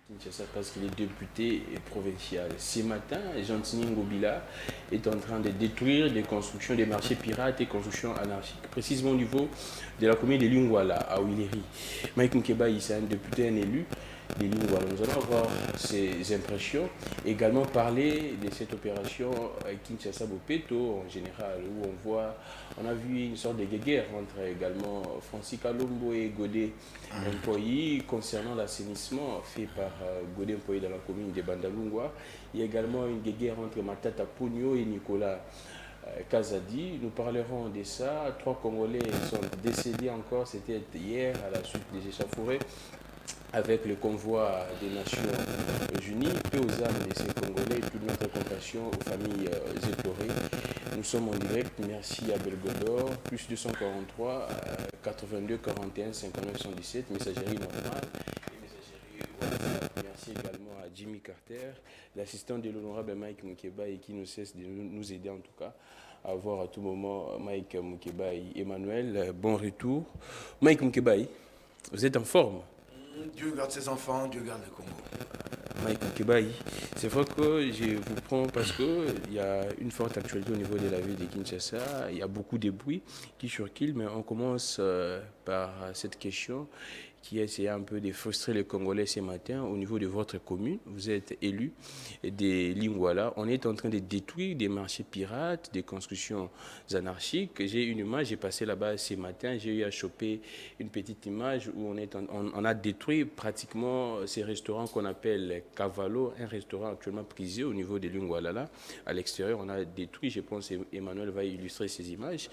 Kinshasa parce qu'il est député provincial. Ce matin, Gentini Ngobila est en train de détruire des constructions, des marchés pirates et constructions anarchiques, précisément au niveau de la commune de Lingwala, à Ouileri. Mike Mukeba, c'est un député, un élu de Lingwala. Nous allons avoir ses impressions, également parler de cette opération Kinshasa-Bopeto en général, où on a vu une sorte de guerre entre également Francis Kalombo et Godé Mpoyi concernant l'assainissement fait par Godé Mpoyi dans la commune de Bandalungwa. Il y a également une guerre entre Matata Pogno et Nicolas Kazadi. Nous parlerons de ça. 3 Congolais sont décédés encore, c'était hier à la suite des échauffourées avec le convoi des Nations Unies, paix aux âmes de ces Congolais et toute notre compassion aux familles éplorées. Nous sommes en direct, merci à Belgodor, plus 243 82 41 59 117, messagerie normale et messagerie WhatsApp. Merci également à Jimmy Carter, l'assistant de l'honorable Mike Mukeba et qui ne cesse de nous aider en tout cas à voir à tout moment Mike Mukeba et Emmanuel. Bon retour. Mike Mukeba, vous êtes en forme? Dieu garde ses enfants, Dieu garde le Congo. Mike Mukeba, c'est vrai que je vous prends parce qu'il y a une forte actualité au niveau de la ville de Kinshasa. Il y a beaucoup de bruit qui circulent, mais on commence par cette question qui a essayé un peu de frustrer les Congolais ce matin au niveau de votre commune. Vous êtes élu de Lingwala. On est en train de détruire des marchés pirates, des constructions anarchiques. J'ai une image, j'ai passé là-bas ce matin, j'ai eu à choper une petite image où on a détruit pratiquement ces restaurants qu'on appelle Cavallo, un restaurant actuellement prisé au niveau de Lingwala. Là, à l'extérieur, on a détruit, je pense Emmanuel va illustrer ces images.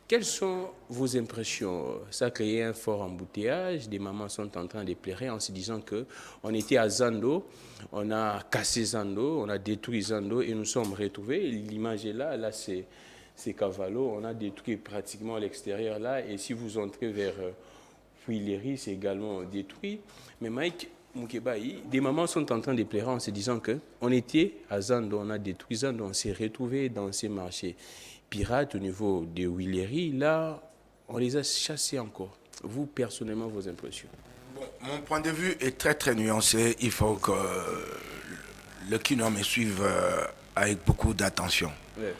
Quelles sont vos impressions? Ça a créé un fort embouteillage. Des mamans sont en train de pleurer en se disant qu'on était à Zando, on a cassé Zando, on a détruit Zando et nous sommes retrouvés. L'image est là, c'est Cavallo, on a détruit pratiquement à l'extérieur là. Et si vous entrez vers Ouileri, c'est également détruit. Mais Mike Mukeba, des mamans sont en train de pleurer en se disant qu'on était à Zando, on a détruit Zando, on s'est retrouvés dans ces marchés pirates au niveau de Ouileri. Là, on les a chassés encore. Vous, personnellement, vos impressions? Bon, mon point de vue est très très nuancé. Il faut que le Kino me suive avec beaucoup d'attention. Ouais.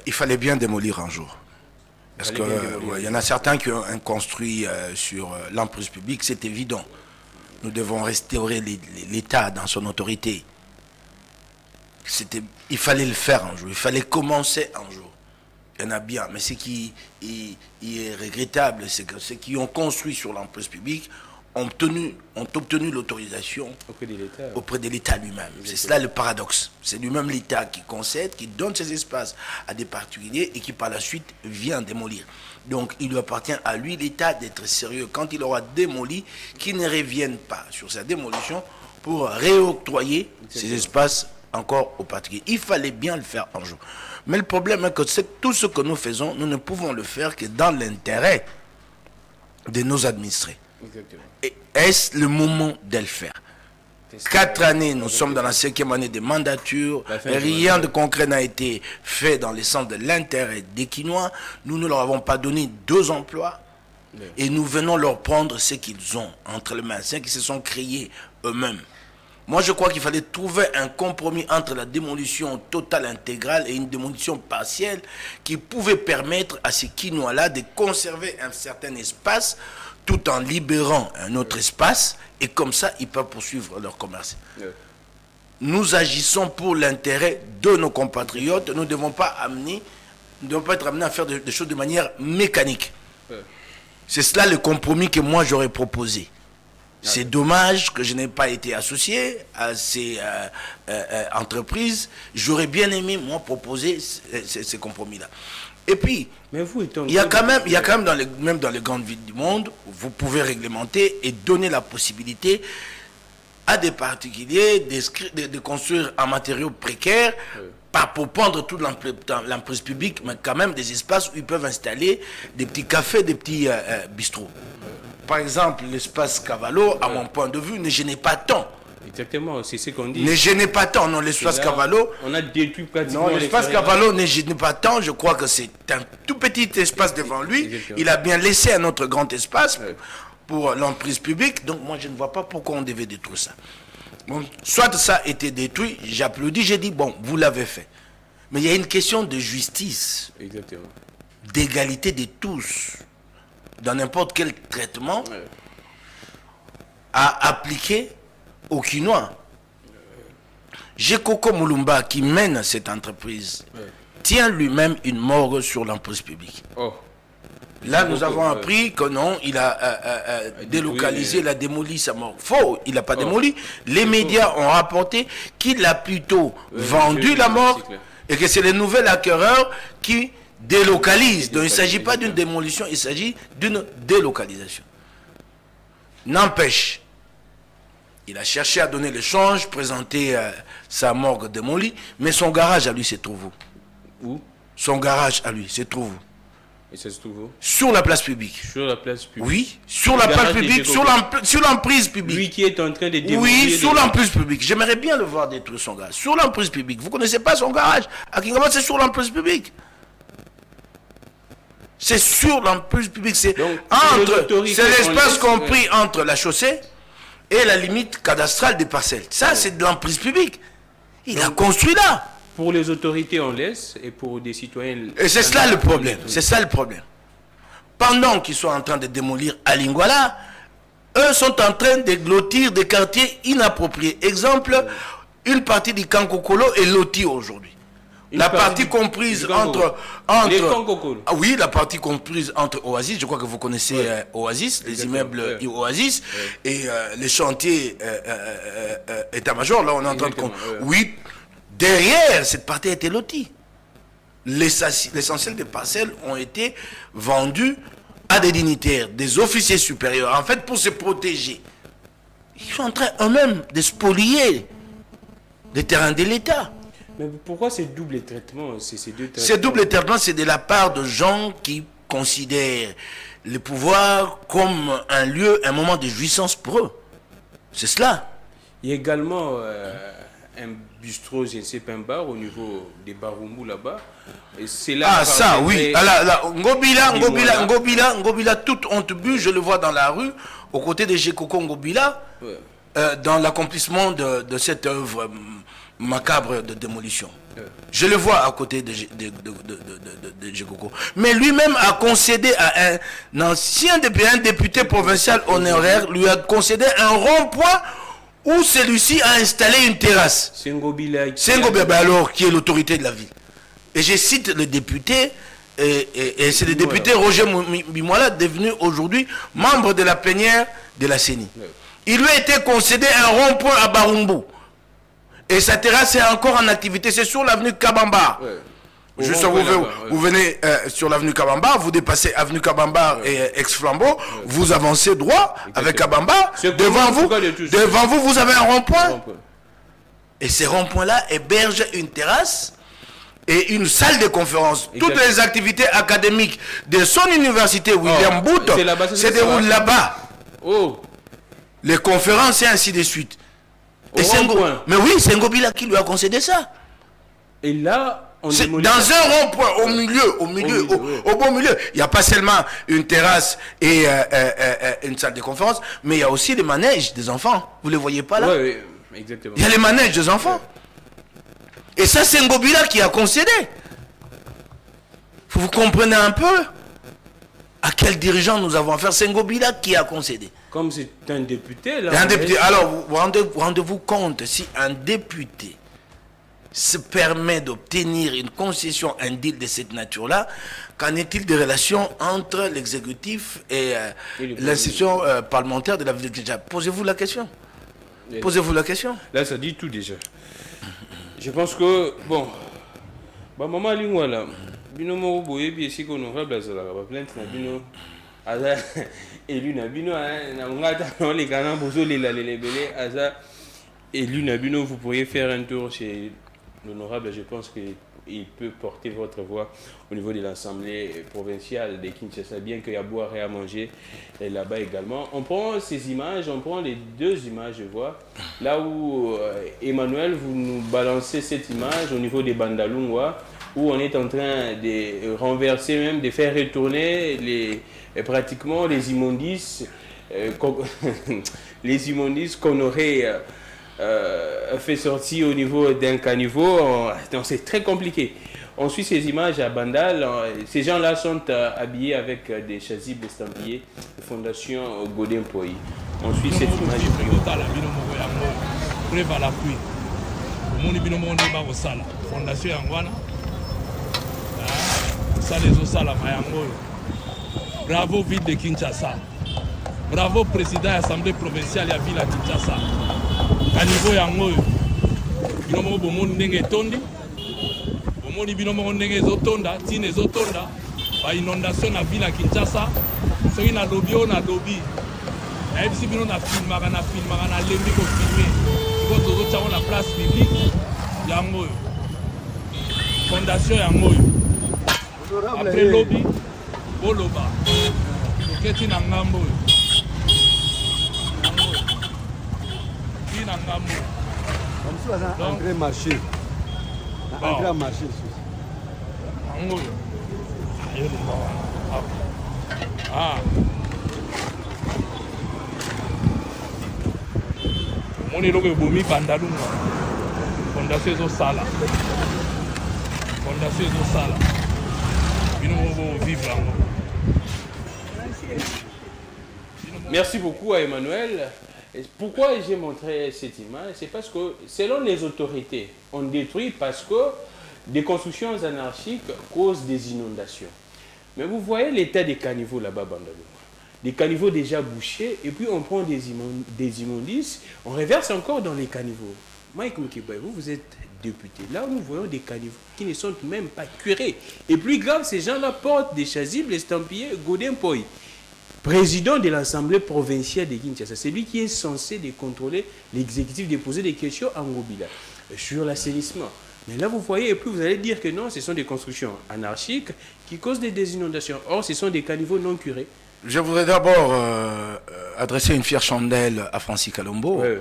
Il fallait bien démolir un jour. Parce qu'il y en a certains qui ont construit sur l'emprise publique, c'est évident. Nous devons restaurer l'État dans son autorité. Il fallait le faire un jour, il fallait commencer un jour. Il y en a bien, mais ce qui est regrettable, c'est que ceux qui ont construit sur l'emprise publique ont obtenu l'autorisation auprès de l'État lui-même. C'est cela le paradoxe. C'est lui-même l'État qui concède, qui donne ses espaces à des particuliers et qui par la suite vient démolir. Donc il lui appartient à lui, l'État, d'être sérieux quand il aura démoli, qu'il ne revienne pas sur sa démolition pour réoctroyer ces espaces encore aux particuliers. Il fallait bien le faire un jour. Mais le problème est que tout ce que nous faisons, nous ne pouvons le faire que dans l'intérêt de nos administrés. Exactement. Et est-ce le moment de le faire? 4 années, nous sommes dans la 5e année de mandature, rien de concret n'a été fait dans le sens de l'intérêt des Kinois. Nous ne leur avons pas donné 2 emplois et nous venons leur prendre ce qu'ils ont entre les mains, ce qu'ils se sont créés eux-mêmes. Moi, je crois qu'il fallait trouver un compromis entre la démolition totale intégrale et une démolition partielle qui pouvait permettre à ces Kinois-là de conserver un certain espace tout en libérant un autre espace et comme ça, ils peuvent poursuivre leur commerce. Nous agissons pour l'intérêt de nos compatriotes. Nous ne devons pas être amenés à faire des choses de manière mécanique. C'est cela le compromis que moi, j'aurais proposé. C'est dommage que je n'ai pas été associé à ces entreprises. J'aurais bien aimé, moi, proposer ces compromis-là. Et puis, il y a quand même même dans les grandes villes du monde, vous pouvez réglementer et donner la possibilité à des particuliers de construire en matériaux précaires, pas pour prendre toute l'emprise publique, mais quand même des espaces où ils peuvent installer des petits cafés, des petits bistrots. Par exemple, l'espace Cavallo, à mon point de vue, ne gênait pas tant. Exactement, c'est ce qu'on dit. Ne gênait pas tant, non, l'espace Cavallo. On a détruit pratiquement. Non, l'espace Cavallo ne gênait pas tant. Je crois que c'est un tout petit espace devant lui. Exactement. Il a bien laissé un autre grand espace pour l'emprise publique. Donc moi, je ne vois pas pourquoi on devait détruire ça. Bon, soit ça a été détruit, j'applaudis, j'ai dit, bon, vous l'avez fait. Mais il y a une question de justice, d'égalité de tous, dans n'importe quel traitement à appliquer aux Quinois. Jekoko Mulumba, qui mène cette entreprise, tient lui-même une morgue sur l'emprise publique. Là, nous avons appris que non, il a délocalisé, il a démoli sa morgue. Faux, il n'a pas démoli. Les médias ont rapporté qu'il a plutôt vendu la morgue et que c'est les nouveaux acquéreurs qui délocalisent. Donc il ne s'agit pas d'une démolition, il s'agit d'une délocalisation. N'empêche, il a cherché à donner l'échange, présenter sa morgue démolie, mais son garage à lui se trouve où? Son garage à lui se trouve où? Et ça se trouve où? Sur la place publique. Sur la place publique. Oui, sur la place publique, sur l'emprise publique. Lui qui est en train de démolir. Oui, sur l'emprise publique. J'aimerais bien le voir détruire son garage. Sur l'emprise publique. Vous ne connaissez pas son garage? À Kingama, c'est sur l'emprise publique. C'est sur l'emprise publique. C'est l'espace compris entre la chaussée et la limite cadastrale des parcelles. Ça, c'est de l'emprise publique. Il a construit là. Pour les autorités, on laisse, et pour des citoyens... Et c'est cela le problème. C'est ça le problème. Pendant qu'ils sont en train de démolir Alingwala, eux sont en train de blottir des quartiers inappropriés. Exemple, une partie du Kankokolo est lotie aujourd'hui. La partie comprise entre les Kankokolo. Ah oui, la partie comprise entre Oasis, je crois que vous connaissez Oasis, les immeubles Oasis, et les chantiers état-major, là on est en train de... Oui, derrière, cette partie a été lotie. L'essentiel des parcelles ont été vendues à des dignitaires, des officiers supérieurs. En fait, pour se protéger, ils sont en train eux-mêmes de spolier les terrains de l'État. Mais pourquoi ces doubles traitements, ces deux traitements? Ces doubles traitements, c'est de la part de gens qui considèrent le pouvoir comme un lieu, un moment de jouissance pour eux. C'est cela. Il y a également... un bistrot, je ne sais pas, un bar au niveau des Barumbu là-bas. C'est là. Ah ça, oui. Ngobila, toute honte bu, je le vois dans la rue, aux côtés de Jekoko Ngobila, dans l'accomplissement de cette œuvre macabre de démolition. Je le vois à côté de Jekoko. Mais lui-même a concédé à un ancien député provincial honoraire, lui a concédé un rond-point où celui-ci a installé une terrasse. C'est Ngobila. C'est Ngobila, alors, qui est l'autorité de la ville. Et je cite le député, et c'est le député Roger Mimola, devenu aujourd'hui membre de la plénière de la CENI. Il lui a été concédé un rond-point à Barumbu. Et sa terrasse est encore en activité. C'est sur l'avenue Kabamba. Juste vous venez sur l'avenue Kabamba, vous dépassez avenue Kabamba et ex-flambeau, vous avancez droit avec Kabamba. Devant vous, vous avez un rond-point. Et ces ronds-points-là hébergent une terrasse et une salle de conférence. Toutes les activités académiques de son université, William Booth, se déroulent là-bas. Les conférences et ainsi de suite. Mais oui, c'est Ngobila qui lui a concédé ça. Et là... Dans un rond-point, au beau milieu, il n'y a pas seulement une terrasse et une salle de conférence, mais il y a aussi les manèges des enfants. Vous ne les voyez pas là? Oui, exactement. Il y a les manèges des enfants. Et ça, c'est Ngobila qui a concédé. Vous comprenez un peu à quel dirigeant nous avons affaire? C'est Ngobila qui a concédé. Comme c'est un député, là... Alors, vous rendez-vous compte, si un député se permet d'obtenir une concession, un deal de cette nature-là, qu'en est-il des relations entre l'exécutif et l'institution parlementaire de la ville de Kinshasa? Posez-vous la question. Posez-vous la question. Là, ça dit tout déjà. Je pense que, bon, maman Lingwala, bino mo boye bi esiko honorable azala ba plainte na bino aza élu na bino na ngata on les kana bozo lela lelebele aza élu na bino, vous pourriez faire un tour chez l'honorable. Je pense qu'il peut porter votre voix au niveau de l'Assemblée provinciale de Kinshasa, bien qu'il y a à boire et à manger là-bas également. On prend ces images, on prend les deux images, je vois. Là où Emmanuel, vous nous balancez cette image au niveau des Bandalungwa, où on est en train de renverser, même de faire retourner pratiquement les immondices les immondices qu'on aurait fait sortir au niveau d'un caniveau. Donc c'est très compliqué. On suit ces images à Bandal. Ces gens-là sont habillés avec des chasubles estampillés de Fondation Godin Poi. On suit cette image. Fondation Yangwana. Ça les osala mayango. Bravo ville de Kinshasa. Bravo président de l'Assemblée provinciale de la ville de Kinshasa. Caniveau yango. Binomo bomoni ndenge tondi. Bomoni binomo ndenge zotonda, tine zotonda. Ba inondation na ville de Kinshasa. Soki na lobby o na lobby. Et si bino na filmaka na lembi ko filmer. Ko tozo tshako na place publique. Yango. Fondation yango. Après lobby, boloba. Toketi na ngambo. Entrée marché. Entrée marché. Ah. Mon est le bomi bandalunga. Fondation zo sala. Fondation zo sala. Vivre. Merci beaucoup à Emmanuel. Et pourquoi j'ai montré cette image? C'est parce que selon les autorités, on détruit parce que des constructions anarchiques causent des inondations. Mais vous voyez l'état des caniveaux là-bas, Bandalunga. Des caniveaux déjà bouchés, et puis on prend des immondices, on reverse encore dans les caniveaux. Mike Mukibay, vous êtes député. Là, nous voyons des caniveaux qui ne sont même pas curés. Et plus grave, ces gens-là portent des chasubles estampillés Godin Poi, président de l'Assemblée provinciale de Kinshasa. C'est lui qui est censé de contrôler l'exécutif, de poser des questions à Ngobila sur l'assainissement. Mais là, vous voyez, et puis vous allez dire que non, ce sont des constructions anarchiques qui causent des inondations. Or, ce sont des caniveaux non curés. Je voudrais d'abord adresser une fière chandelle à Francis Kalombo. Ouais.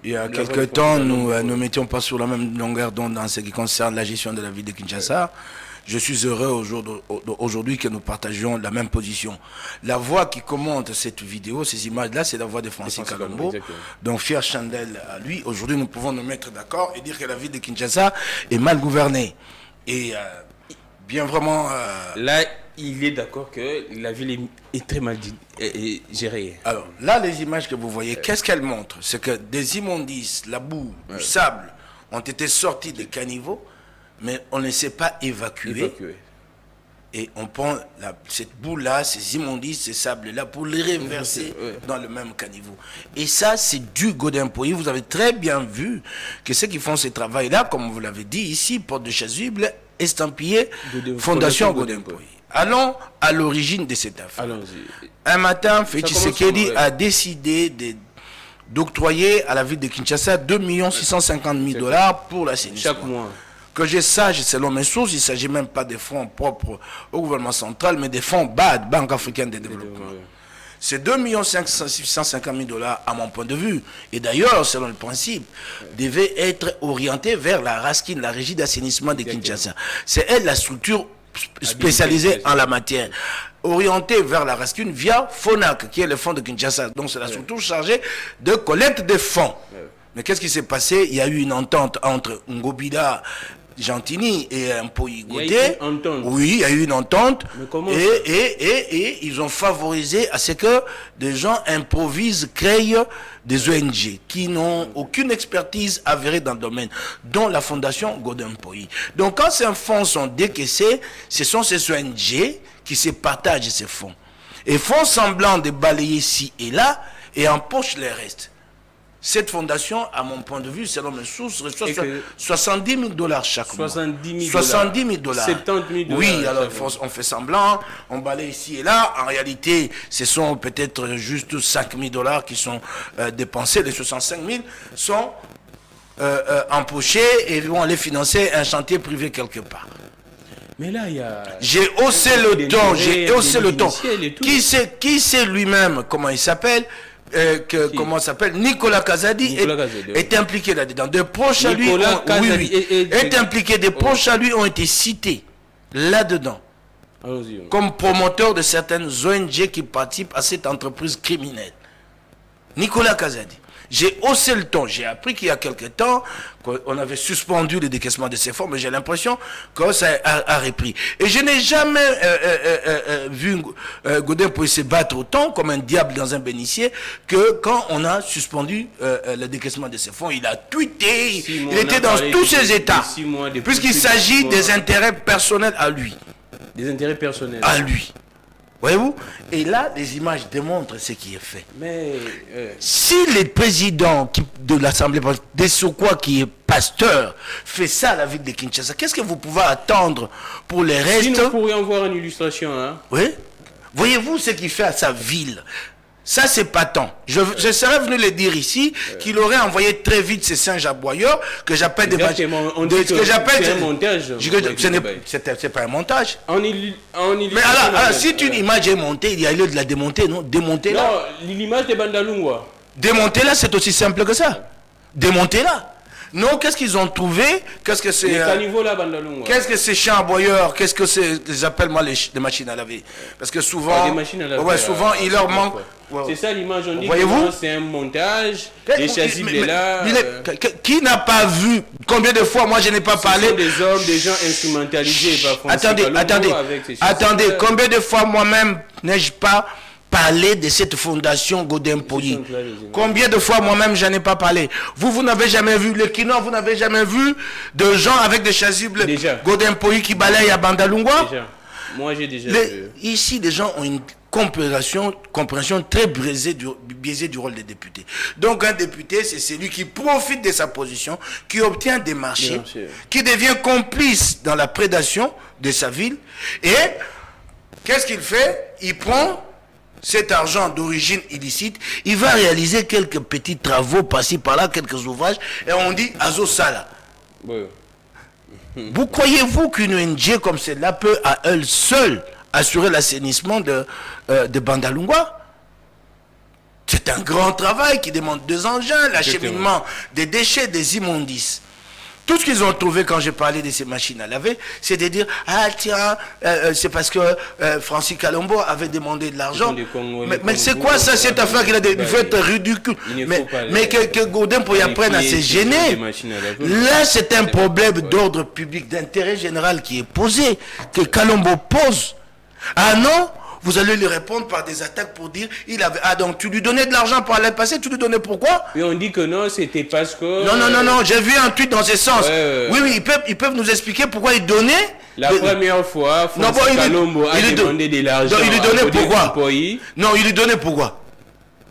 Il y a quelques temps, nous ne mettions pas sur la même longueur d'onde en ce qui concerne la gestion de la ville de Kinshasa. Je suis heureux aujourd'hui que nous partagions la même position. La voix qui commente cette vidéo, ces images-là, c'est la voix de Francis Kalombo. Donc, fier chandelle à lui. Aujourd'hui, nous pouvons nous mettre d'accord et dire que la ville de Kinshasa est mal gouvernée. Et bien vraiment... Là, il est d'accord que la ville est très mal gérée. Alors, là, les images que vous voyez, qu'est-ce qu'elles montrent? C'est que des immondices, la boue, du sable ont été sortis des caniveaux, mais on ne sait pas évacuer. Et on prend cette boue-là, ces immondices, ces sables-là, pour les reverser dans le même caniveau. Et ça, c'est du Godin Poi. Vous avez très bien vu que ceux qui font ce travail-là, comme vous l'avez dit ici, portent de chasubles estampillés Fondation Godin Poi. Allons à l'origine de cette affaire. Un matin, Félix Tshisekedi a décidé d'octroyer à la ville de Kinshasa 2 650 000 $ pour l'assainissement. Chaque mois. Que je sache, selon mes sources, il ne s'agit même pas des fonds propres au gouvernement central, mais des fonds BAD, Banque africaine de développement. Ces 2 650 000 $, à mon point de vue, et d'ailleurs, selon le principe, devaient être orientés vers la RASKIN, la Régie d'assainissement de Kinshasa. C'est elle la structure spécialisée en la matière, orientée vers la RASKIN via FONAC, qui est le fonds de Kinshasa. Donc c'est la structure chargée de collecte des fonds. Mais qu'est-ce qui s'est passé? Il y a eu une entente entre Ngobila Gentini et Mpoyi Godé. Oui, il y a eu une entente. Et ils ont favorisé à ce que des gens improvisent, créent des ONG qui n'ont aucune expertise avérée dans le domaine, dont la fondation Godin Poi. Donc quand ces fonds sont décaissés, ce sont ces ONG qui se partagent ces fonds. Et font semblant de balayer ci et là et empochent les restes. Cette fondation, à mon point de vue, selon mes sources, reçoit 70 000 $ chaque mois. 70 000 $. 70 000 $. Oui, alors on fait semblant, on balaye ici et là. En réalité, ce sont peut-être juste 5 000 $ qui sont dépensés. Les 65 000 sont empochés et vont aller financer un chantier privé quelque part. Mais là, il y a... J'ai haussé le ton, Qui sait lui-même comment il s'appelle? Comment s'appelle Nicolas Kazadi est impliqué là-dedans. Des proches à lui est impliqué. Des proches à lui ont été cités là-dedans comme promoteurs de certaines ONG qui participent à cette entreprise criminelle. Nicolas Kazadi. J'ai haussé le ton. J'ai appris qu'il y a quelque temps qu'on avait suspendu le décaissement de ces fonds, mais j'ai l'impression que ça a repris. Et je n'ai jamais vu Godin Poyi se battre autant comme un diable dans un bénitier que quand on a suspendu le décaissement de ces fonds. Il a tweeté, il était dans tous ses états, puisqu'il s'agit des intérêts personnels à lui. Des intérêts personnels. À lui. Voyez-vous? Et là, les images démontrent ce qui est fait. Mais si le président de l'Assemblée, Dessokwa, qui est pasteur, fait ça à la ville de Kinshasa, qu'est-ce que vous pouvez attendre pour les restes? Si nous pourrions voir une illustration. Hein? Oui. Voyez-vous ce qu'il fait à sa ville? Ça, c'est patent. Je serais venu le dire ici, qu'il aurait envoyé très vite ces singes aboyeurs, que j'appelle des... que j'appelle... C'est un montage. C'est pas un montage. Mais alors, si une image est montée, il y a lieu de la démonter, non? Démontez-la. Non, l'image de Bandalungwa. Démontez-la, c'est aussi simple que ça. Démontez-la. Non, qu'est-ce qu'ils ont trouvé? Qu'est-ce que c'est? Qu'est-ce que c'est chiens aboyeurs? Qu'est-ce que c'est? J'appelle moi les machines à laver. Parce que souvent, des machines à laver, ouais, souvent il leur manque. Ouais. C'est ça l'image, on dit voyez-vous? Que c'est un montage, les chasubles là. Qui n'a pas vu? Combien de fois, moi je n'ai pas parlé? Ce sont des hommes, des gens instrumentalisés par Attendez, combien de fois moi-même n'ai-je pas parler de cette fondation Godin Poyi? Combien de fois moi-même j'en ai pas parlé? Vous n'avez jamais vu le Kino, vous n'avez jamais vu de gens avec des chasubles Godin Poyi qui balayent à Bandalungwa? Moi j'ai déjà vu. Ici, les gens ont une compréhension très biaisée du rôle des députés. Donc un député, c'est celui qui profite de sa position, qui obtient des marchés, qui devient complice dans la prédation de sa ville. Et qu'est-ce qu'il fait? Il prend cet argent d'origine illicite, il va réaliser quelques petits travaux par-ci par-là, quelques ouvrages, et on dit Azo Sala. Oui. Vous croyez-vous qu'une ONG comme celle-là peut à elle seule assurer l'assainissement de Bandalungwa? C'est un grand travail qui demande 2 engins, l'acheminement des déchets, des immondices. Tout ce qu'ils ont trouvé quand j'ai parlé de ces machines à laver, c'est de dire, ah tiens, c'est parce que Francis Kalombo avait demandé de l'argent. Mais c'est quoi ça, cette affaire qu'il a dit? Il faut être ridicule. Mais que Godin Poyi apprenne à se gêner. Là, c'est un problème d'ordre public, d'intérêt général qui est posé, que Kalombo pose. Ah non? Vous allez lui répondre par des attaques pour dire ah donc tu lui donnais de l'argent pour aller passer, tu lui donnais pourquoi? Et on dit que non, c'était parce que... Non, j'ai vu un tweet dans ce sens. Oui, ils peuvent nous expliquer pourquoi ils donnaient. La première fois, Francis Kalombo a demandé de l'argent. Il lui donnait pourquoi? Non, il lui donnait pourquoi?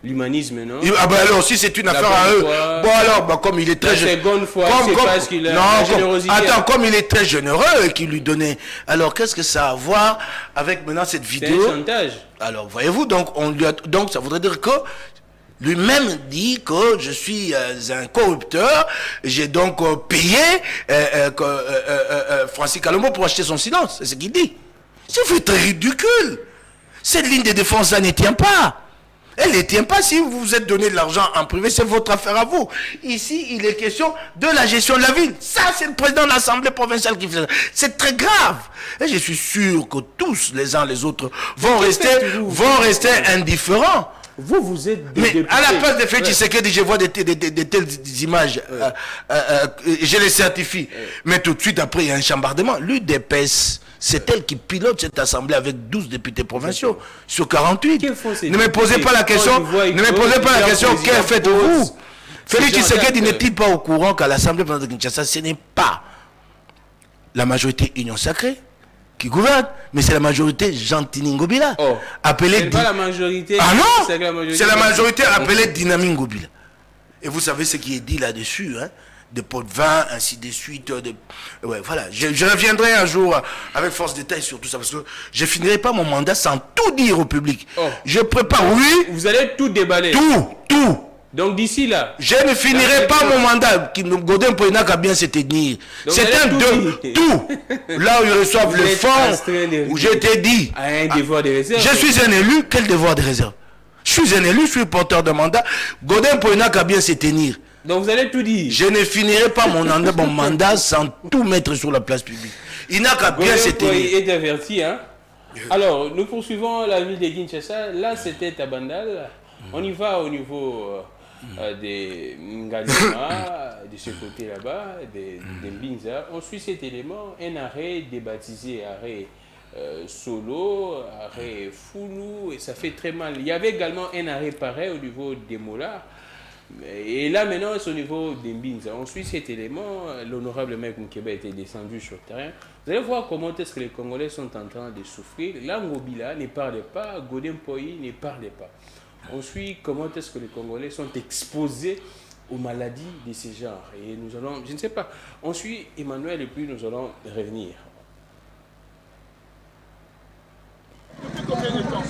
L'humanisme, non? Ah ben alors, si c'est une affaire à eux, bon alors, comme il est très généreux... La seconde fois, c'est parce qu'il a la générosité. Attends, comme il est très généreux et qu'il lui donnait... Alors, qu'est-ce que ça a à voir avec maintenant cette vidéo? C'est un chantage. Alors, voyez-vous, donc ça voudrait dire que lui-même dit que je suis un corrupteur, j'ai donc payé Francis Kalombo pour acheter son silence, c'est ce qu'il dit. C'est très ridicule. Cette ligne de défense là ne tient pas. Elle ne tient pas. Si vous vous êtes donné de l'argent en privé, c'est votre affaire à vous. Ici, il est question de la gestion de la ville. Ça, c'est le président de l'Assemblée provinciale qui fait ça. C'est très grave. Et je suis sûr que tous, les uns les autres, vont rester indifférents. Vous êtes des députés. À la place de Félix Tshisekedi, je vois de telles images. Je les certifie. Mais tout de suite, après, il y a un chambardement. L'UDPS, c'est elle qui pilote cette assemblée avec 12 députés provinciaux sur 48. Ne me posez pas la question. Que faites-vous? Félix Tshisekedi n'est-il pas au courant qu'à l'Assemblée de Kinshasa, ce n'est pas la majorité Union Sacrée qui gouverne, mais c'est la majorité Gentini Ngobila. C'est pas la majorité. Ah non, c'est la majorité appelée Dynamique Ngobila. Et vous savez ce qui est dit là-dessus, hein? De pots de vin, ainsi de suite. Ouais, voilà. Je reviendrai un jour avec force détail sur tout ça, parce que je finirai pas mon mandat sans tout dire au public. Je prépare, oui. Vous allez tout déballer. Tout. Donc d'ici là... Je ne finirai pas mon mandat. Godin Poyi n'a qu'à bien se tenir. C'est un tout. Là où ils reçoivent le fonds, où je t'ai dit... Un devoir de réserve. Je suis un élu, quel devoir de réserve? Je suis un élu, je suis porteur de mandat. Godin Poyi n'a qu'à bien se tenir. Donc vous allez tout dire. Je ne finirai pas mon mandat sans tout mettre sur la place publique. Il n'a qu'à bien se tenir. Il est averti, hein? Alors, nous poursuivons la ville de Kinshasa. Là, c'était à Bandal. On y va au niveau des Ngalima, de ce côté là-bas, des Mbinza. On suit cet élément, un arrêt débaptisé, arrêt solo, arrêt foulou, et ça fait très mal. Il y avait également un arrêt pareil au niveau des Mollahs. Et là maintenant c'est au niveau des Mbinza. On suit cet élément, l'honorable Mike Mukeba était descendu sur le terrain. Vous allez voir comment est-ce que les Congolais sont en train de souffrir. Là Ngobila ne parlait pas, Godin Poyi ne parlait pas. On suit comment est-ce que les Congolais sont exposés aux maladies de ce genre. Et nous allons, je ne sais pas, on suit Emmanuel et puis nous allons revenir. Depuis combien de temps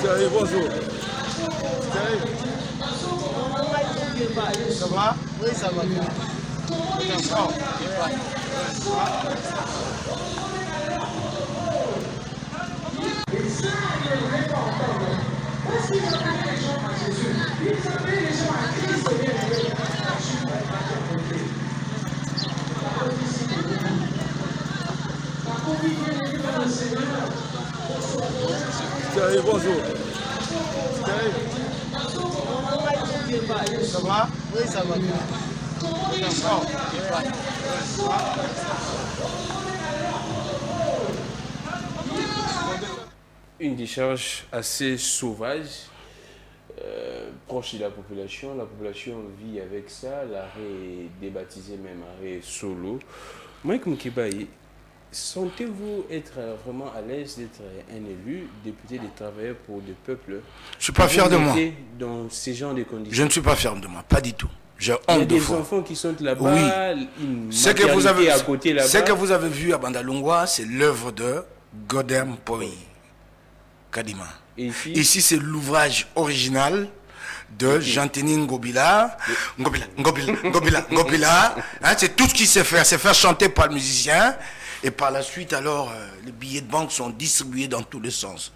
Thierry, bonjour. Thierry. Ça va? Oui, ça va bien. Thierry, bonjour. Thierry. Ça va? Oui, ça va bien. Une décharge assez sauvage, proche de la population. La population vit avec ça, l'arrêt débaptisé même arrêt solo. Mike Mukeba, sentez-vous être vraiment à l'aise d'être un élu, député des travailleurs pour le peuple? Je ne suis pas fier de moi. Dans ces genres de conditions. Je ne suis pas fier de moi, pas du tout. J'ai Il y a honte de des foi. enfants qui sont là-bas, une Ce que vous avez, à côté là-bas. ce que vous avez vu à Bandalungwa, c'est l'œuvre de Godem Poyi Kadima. Et ici, Ici, c'est l'ouvrage original de Jean-Tini Ngobila. Ngobila. Hein, c'est tout ce qui s'est fait. C'est faire chanter par le musicien. Et par la suite, alors, les billets de banque sont distribués dans tous les sens.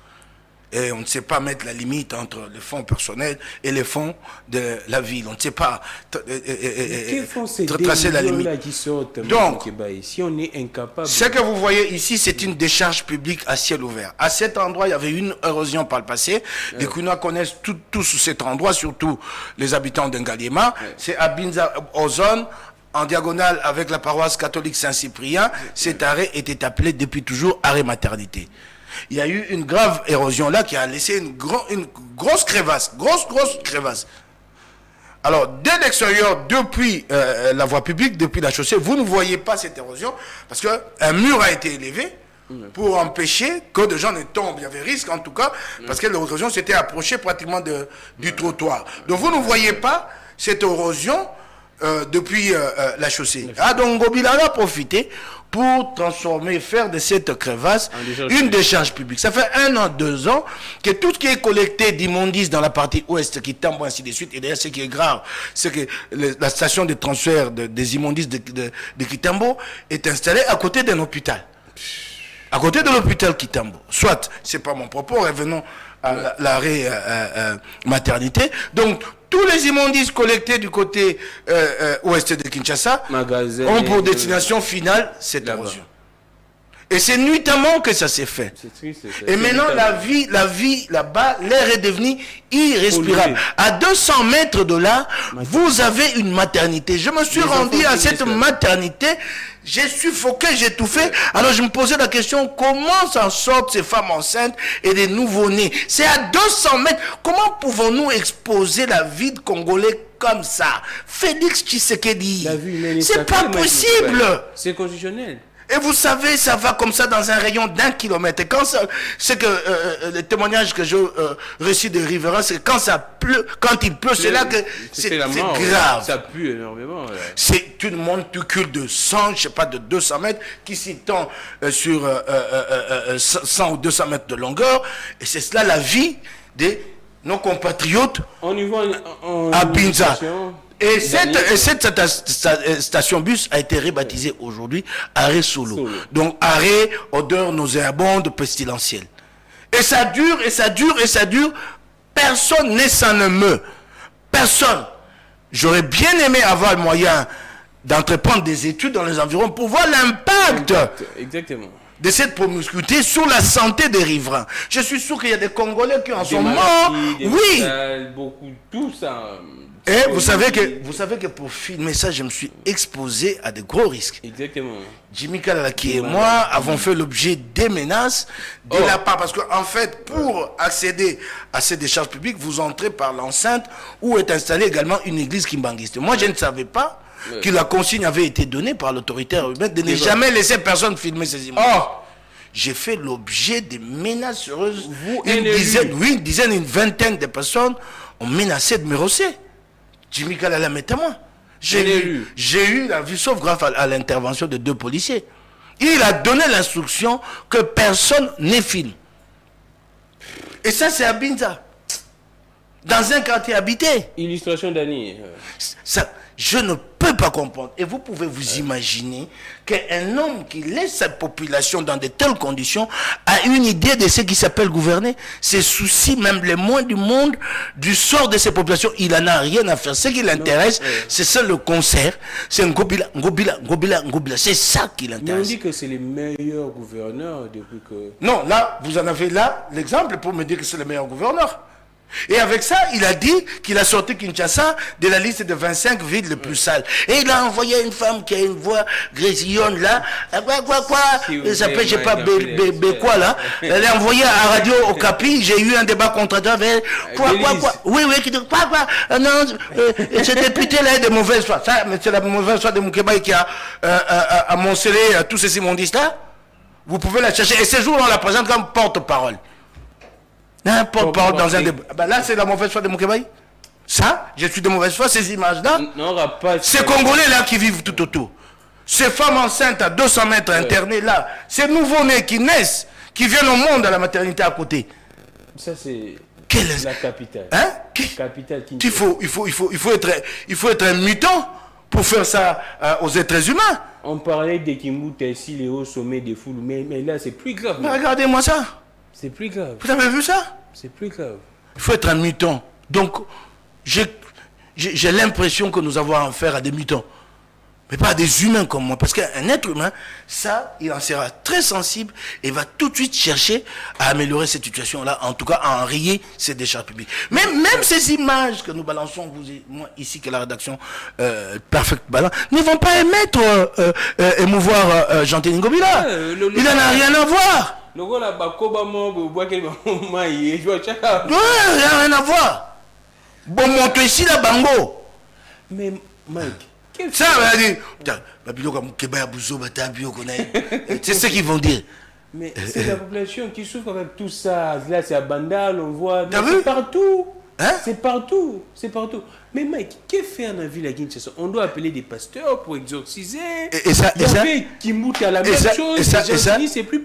Et on ne sait pas mettre la limite entre les fonds personnels et les fonds de la ville. On ne sait pas quels font ces tracer la limite. là qui sortent? Donc, si on est incapable... Ce que vous voyez ici, c'est une décharge publique à ciel ouvert. À cet endroit, il y avait une érosion par le passé. Les Kounois connaissent tous cet endroit, surtout les habitants d'Ngaliema. C'est à Binza, Ozone, en diagonale avec la paroisse catholique Saint-Cyprien. Cet arrêt était appelé depuis toujours arrêt maternité. Il y a eu une grave érosion là qui a laissé une grosse crevasse. Grosse crevasse. Alors, dès l'extérieur, depuis la voie publique, depuis la chaussée, vous ne voyez pas cette érosion parce qu'un mur a été élevé pour empêcher que des gens ne tombent. Il y avait risque en tout cas parce que l'érosion s'était approchée pratiquement du trottoir. Donc, vous ne voyez pas cette érosion depuis la chaussée. Ah, donc Ngobila a profité pour transformer, faire de cette crevasse une décharge publique. Ça fait 1 an, 2 ans que tout ce qui est collecté d'immondices dans la partie ouest, qui tombe ainsi de suite, et d'ailleurs ce qui est grave, c'est que la station de transfert des immondices de Kitambo est installée à côté d'un hôpital. À côté de l'hôpital Kitambo. Soit, c'est pas mon propos, revenons à l'arrêt maternité. Donc, tous les immondices collectés du côté ouest de Kinshasa ont pour destination finale cette érosion. Et c'est nuitamment que ça s'est fait. Triste, et maintenant, la vie là-bas, l'air est devenu irrespirable. À 200 mètres de là, vous avez une maternité. Je me suis rendu à cette maternité, j'ai suffoqué, j'ai étouffé. Alors je me posais la question, comment s'en sortent ces femmes enceintes et des nouveau-nés? C'est à 200 mètres. Comment pouvons-nous exposer la vie de Congolais comme ça? Félix Tshisekedi, c'est pas possible. C'est constitutionnel. Et vous savez, ça va comme ça dans un rayon d'1 kilomètre. Et quand c'est que le témoignage que je récite de riverains, c'est quand ça pleut, quand il pleut, c'est là que c'est grave. Ça pue énormément. C'est une monticule de 100, je sais pas, de 200 mètres qui s'étend sur 100 ou 200 mètres de longueur. Et c'est cela la vie des nos compatriotes à Binza. Et cette station bus a été rebaptisée aujourd'hui arrêt Solo. Donc arrêt odeur nauséabonde pestilentielle. Et ça dure, et ça dure, et ça dure. Personne n'est sans le meut. Personne. J'aurais bien aimé avoir le moyen d'entreprendre des études dans les environs pour voir l'impact de cette promiscuité sur la santé des riverains. Je suis sûr qu'il y a des Congolais qui en sont morts. Oui. Beaucoup, tout ça. Et vous savez que pour filmer ça, je me suis exposé à de gros risques. Exactement. Jimmy Kalalaki et moi avons fait l'objet des menaces de la part. Parce qu'en fait, pour accéder à ces décharges publiques, vous entrez par l'enceinte où est installée également une église kimbanguiste. Moi, je ne savais pas que la consigne avait été donnée par l'autoritaire urbaine de ne jamais laisser personne filmer ces images. J'ai fait l'objet de menaces sérieuses. Une dizaine, une vingtaine de personnes ont menacé de me rosser. Jimmy Kalala, mais témoin. J'ai eu la vie sauf grâce à l'intervention de 2 policiers. Il a donné l'instruction que personne ne filme. Et ça, c'est à Binza. Dans un quartier habité. Illustration d'Annie. Ça, je ne peux pas comprendre. Et vous pouvez vous imaginer qu'un homme qui laisse sa population dans de telles conditions a une idée de ce qui s'appelle gouverner. Ses soucis, même les moins du monde, du sort de ces populations, il n'en a rien à faire. Ce qui l'intéresse, c'est ça le concert. C'est Ngobila. C'est ça qui l'intéresse. Mais on dit que c'est les meilleurs gouverneurs depuis que... Non, là, vous en avez là l'exemple pour me dire que c'est le meilleur gouverneur. Et avec ça, il a dit qu'il a sorti Kinshasa de la liste de 25 villes les plus sales. Et il a envoyé une femme qui a une voix grésillonne là. Quoi elle s'appelle, je sais pas, quoi là. Elle est envoyée à Radio Okapi. J'ai eu un débat contre elle avec elle. Quoi. Oui, qui dit quoi. Non, ce député là est de mauvaise foi. Ça, mais c'est la mauvaise foi de Moukeba qui a amoncelé tous ces immondices là. Vous pouvez la chercher. Et ce jour, on la présente comme porte-parole. N'importe parole dans un débat. Ben là, c'est la mauvaise foi de Moukébaï. Ça, je suis de mauvaise foi, ces images-là. Ces Congolais-là qui vivent tout autour. Ces femmes enceintes à 200 mètres internées là. Ces nouveaux-nés qui naissent, qui viennent au monde à la maternité à côté. Ça, c'est la capitale. Hein? Capitale qui... il faut être un mutant pour faire ça aux êtres humains. On parlait de Kimbouta ici, les hauts sommets des foules. Mais là, c'est plus grave. Mais regardez-moi ça. C'est plus grave. Vous avez vu ça? C'est plus grave. Il faut être un mutant. Donc, j'ai l'impression que nous avons affaire à des mutants. Mais pas à des humains comme moi. Parce qu'un être humain, ça, il en sera très sensible et va tout de suite chercher à améliorer cette situation-là. En tout cas, à enrayer ces décharges publiques. Même ces images que nous balançons, vous et moi, ici, que la rédaction Perfect Balance, ne vont pas émouvoir Jean-Denis Ngobila. Il n'en a rien à voir. Ouais, rien à voir. Bon, monte ici la bango. Mais Mike, ça va dire. C'est ce qu'ils vont dire. Mais c'est la population qui souffre avec tout ça. Là, c'est à Bandal, on voit. C'est partout. Hein? C'est partout. Mais Mike, que faire dans la ville à Kinshasa? On doit appeler des pasteurs pour exorciser. Et ça, Kimbuta, la même chose.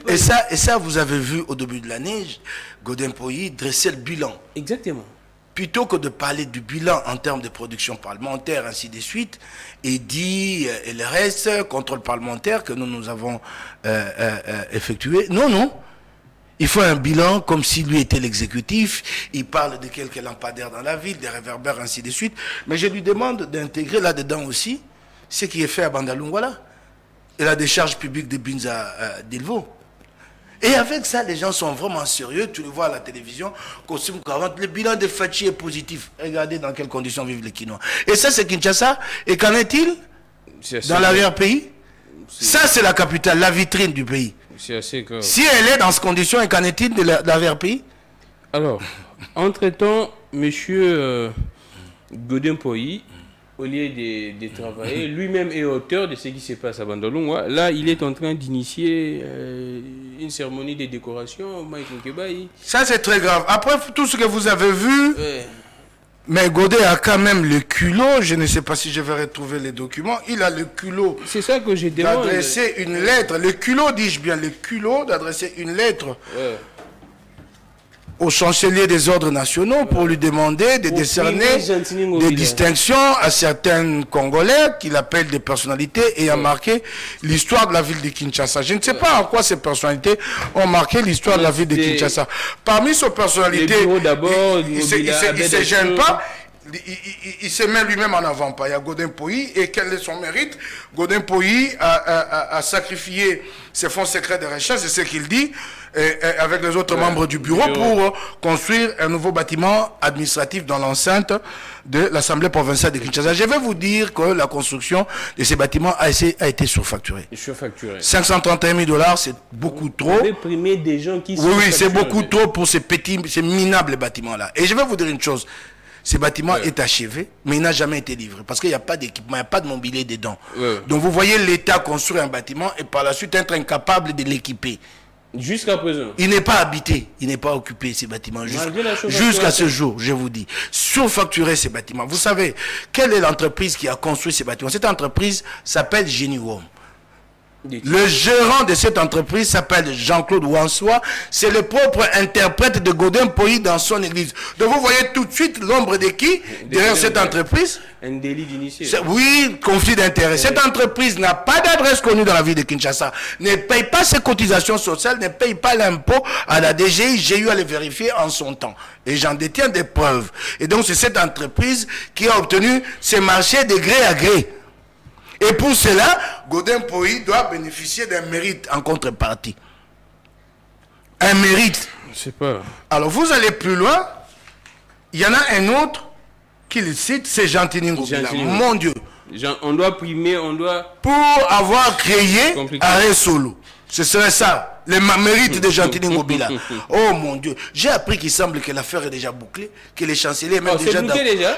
Et ça, vous avez vu au début de l'année, Godin Poyi dresser le bilan. Exactement. Plutôt que de parler du bilan en termes de production parlementaire, ainsi de suite, et dit, et le reste, contrôle parlementaire que nous avons effectué. Non. Il faut un bilan comme si lui était l'exécutif. Il parle de quelques lampadaires dans la ville, des réverbères, ainsi de suite. Mais je lui demande d'intégrer là-dedans aussi ce qui est fait à Bandalungwala et la décharge publique de Binza d'Ilvo. Et avec ça, les gens sont vraiment sérieux. Tu le vois à la télévision. Le bilan de Fachi est positif. Regardez dans quelles conditions vivent les Kinois. Et ça, c'est Kinshasa. Et qu'en est-il dans l'arrière-pays? Ça, c'est la capitale, la vitrine du pays. C'est assez grave. Si elle est dans ces conditions, et qu'en est-il de l'arrière-pays? Alors, entre-temps, monsieur Godin Poyi, au lieu de travailler, lui-même est auteur de ce qui se passe à Bandalungwa. Là, il est en train d'initier une cérémonie de décoration. Mike Moukébaï. Ça, c'est très grave. Après tout ce que vous avez vu, mais Godet a quand même le culot. Je ne sais pas si je vais retrouver les documents. Il a le culot. C'est ça que j'ai demandé. D'adresser une lettre. Le culot, dis-je bien, le culot d'adresser une lettre au chancelier des ordres nationaux pour lui demander de décerner des distinctions à certains Congolais qu'il appelle des personnalités ayant marqué l'histoire de la ville de Kinshasa. Je ne sais pas en quoi ces personnalités ont marqué l'histoire de la ville de Kinshasa. Parmi ces personnalités, il ne se gêne pas. Il se met lui-même en avant. Il y a Godin Poyi. Et quel est son mérite? Godin Poyi a sacrifié ses fonds secrets de recherche, c'est ce qu'il dit, avec les autres membres du bureau pour construire un nouveau bâtiment administratif dans l'enceinte de l'Assemblée provinciale de Kinshasa. Je vais vous dire que la construction de ces bâtiments a été surfacturée. 531 000 $, c'est beaucoup trop. Vous avez primé des gens qui oui, c'est beaucoup trop pour ces petits, ces minables bâtiments-là. Et je vais vous dire une chose. Ce bâtiment est achevé, mais il n'a jamais été livré. Parce qu'il n'y a pas d'équipement, il n'y a pas de mobilier dedans. Donc vous voyez l'État construire un bâtiment et par la suite être incapable de l'équiper. Jusqu'à présent. Il n'est pas habité, il n'est pas occupé ces bâtiments. Jusqu'à ce jour, je vous dis. Surfacturer ces bâtiments. Vous savez, quelle est l'entreprise qui a construit ces bâtiments? Cette entreprise s'appelle Geniwom. Le gérant de cette entreprise s'appelle Jean-Claude Wansois. C'est le propre interprète de Godin Poyi dans son église. Donc vous voyez tout de suite l'ombre de qui derrière cette entreprise? Un délit d'initié. Oui, conflit d'intérêt. Cette entreprise n'a pas d'adresse connue dans la ville de Kinshasa. Ne paye pas ses cotisations sociales, ne paye pas l'impôt à la DGI. J'ai eu à le vérifier en son temps. Et j'en détiens des preuves. Et donc c'est cette entreprise qui a obtenu ces marchés de gré à gré. Et pour cela, Godin Poyi doit bénéficier d'un mérite en contrepartie. Un mérite. Je sais pas. Alors vous allez plus loin. Il y en a un autre qui le cite, c'est Jean-Tini Ngobila. Mon Dieu. On doit primer, on doit... Pour avoir créé Arrêt Solo. Ce serait ça, le mérite de Jean-Tini Ngobila. Oh mon Dieu. J'ai appris qu'il semble que l'affaire est déjà bouclée, que les chanceliers est même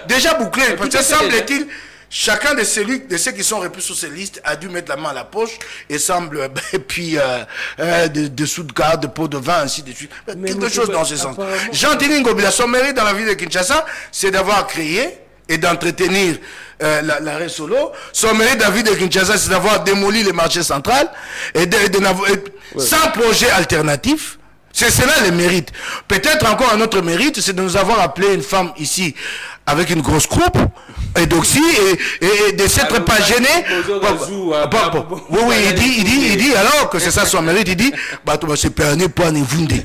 déjà bouclé. Parce que semble-t-il... Chacun de ceux qui sont repris sur ces listes a dû mettre la main à la poche et semble, et puis, dessous de garde, de pot de vin, ainsi de suite. Quelque chose dans ce sens. Jean-Tini Ngobila, son mérite dans la ville de Kinshasa, c'est d'avoir créé et d'entretenir l'arrêt Solo. Son mérite dans la ville de Kinshasa, c'est d'avoir démoli les marchés centrales et sans projet alternatif. C'est cela le mérite. Peut-être encore un autre mérite, c'est de nous avoir appelé une femme ici avec une grosse croupe et d'oxy et de s'être pas gêné. Oui, il dit alors que c'est ça son mérite. Il dit, c'est perné pour ne vundé.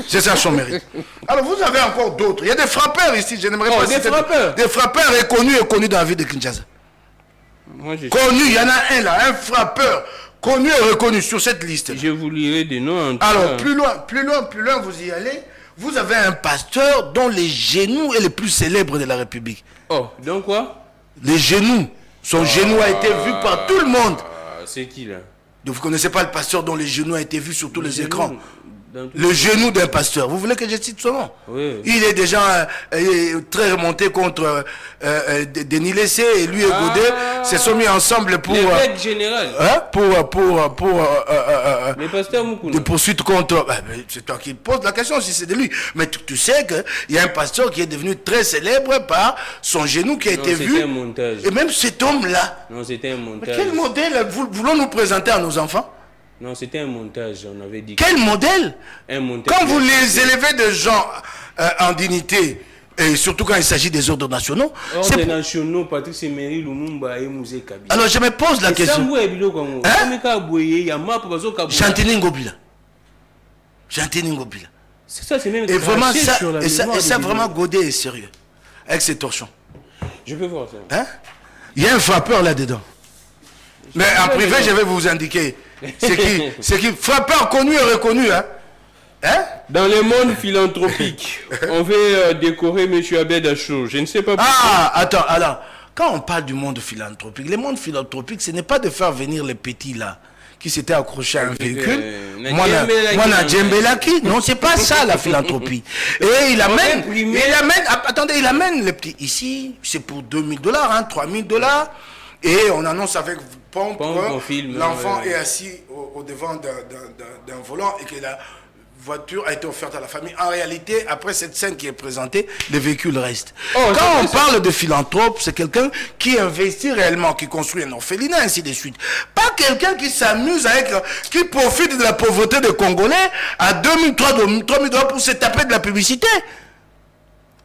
C'est ça son mérite. Alors vous avez encore d'autres. Il y a des frappeurs ici. Je n'aimerais pas citer des frappeurs reconnus dans la ville de Kinshasa. Connu, il y en a un là, un frappeur connu et reconnu sur cette liste. Je vous lirai des noms. Alors, plus loin, vous y allez. Vous avez un pasteur dont les genoux est le plus célèbre de la République. Oh, donc quoi? Les genoux. Son genou a été vu par tout le monde. C'est qui là? Donc, vous ne connaissez pas le pasteur dont les genoux a été vu sur tous les écrans? Le genou d'un pasteur. Vous voulez que je cite son nom? Oui. Il est déjà très remonté contre Denis Lessé et lui et Godet se sont mis ensemble pour... L'évêque général. Les pasteurs Moukouna. De poursuite contre... c'est toi qui poses la question si c'est de lui. Mais tu sais qu'il y a un pasteur qui est devenu très célèbre par son genou qui a été vu. C'était un montage. Et même cet homme-là. Non, c'était un montage. Mais quel modèle voulons-nous présenter à nos enfants? Non, c'était un montage, on avait dit. Quel modèle? Un montage. Quand vous les élevez de gens en dignité, et surtout quand il s'agit des ordres nationaux... Ordres nationaux, Patrice Emery, Lumumba et Mouzé Kabila. Alors je me pose la question. Jean-Tini Ngobila. Jean-Tini Ngobila. C'est ça, c'est même... Et vraiment, ça vraiment, Godet est sérieux. Avec ses torchons. Je peux voir ça. Il y a un frappeur là-dedans. Mais en privé, je vais vous indiquer. C'est qui frappeur connu et reconnu, Dans le monde philanthropique, on veut décorer M. Abed Achou. Je ne sais pas pourquoi. Attends, alors, quand on parle du monde philanthropique, le monde philanthropique, ce n'est pas de faire venir les petits là, qui s'étaient accrochés à un véhicule. Moi, Djembelaki. Non, c'est pas ça la philanthropie. Et il amène les petits. Ici, c'est pour $2 000, $3 000. Et on annonce avec pompe que l'enfant est assis au devant d'un volant et qu'il a voiture a été offerte à la famille. En réalité, après cette scène qui est présentée, le véhicule reste. Oh, quand on parle de philanthrope, c'est quelqu'un qui investit réellement, qui construit un orphelinat, ainsi de suite. Pas quelqu'un qui s'amuse avec, qui profite de la pauvreté des Congolais à 2000, 3000 dollars pour se taper de la publicité.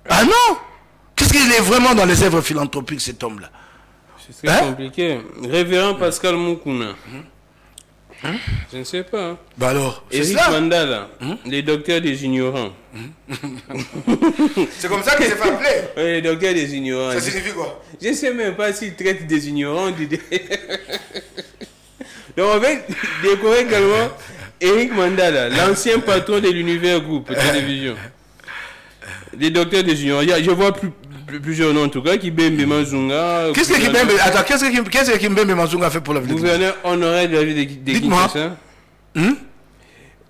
Ah non! Qu'est-ce qu'il est vraiment dans les œuvres philanthropiques, cet homme-là? C'est très compliqué. Révérend Pascal Moukouna. Je ne sais pas. Bah alors, c'est Eric ça. Mandala, les docteurs des ignorants. C'est comme ça qu'il s'est fait appeler. Oui, les docteurs des ignorants. Ça signifie quoi? Je ne sais même pas s'ils traitent des ignorants. Donc on va décorer également Eric Mandala, l'ancien patron de l'Univers Group Télévision. Les docteurs des ignorants. Je vois plusieurs noms en tout cas. Kibembe Mazunga. Qu'est-ce que Kibembe Mazunga a fait pour la ville? Gouverneur honoraire de la ville de Kinshasa.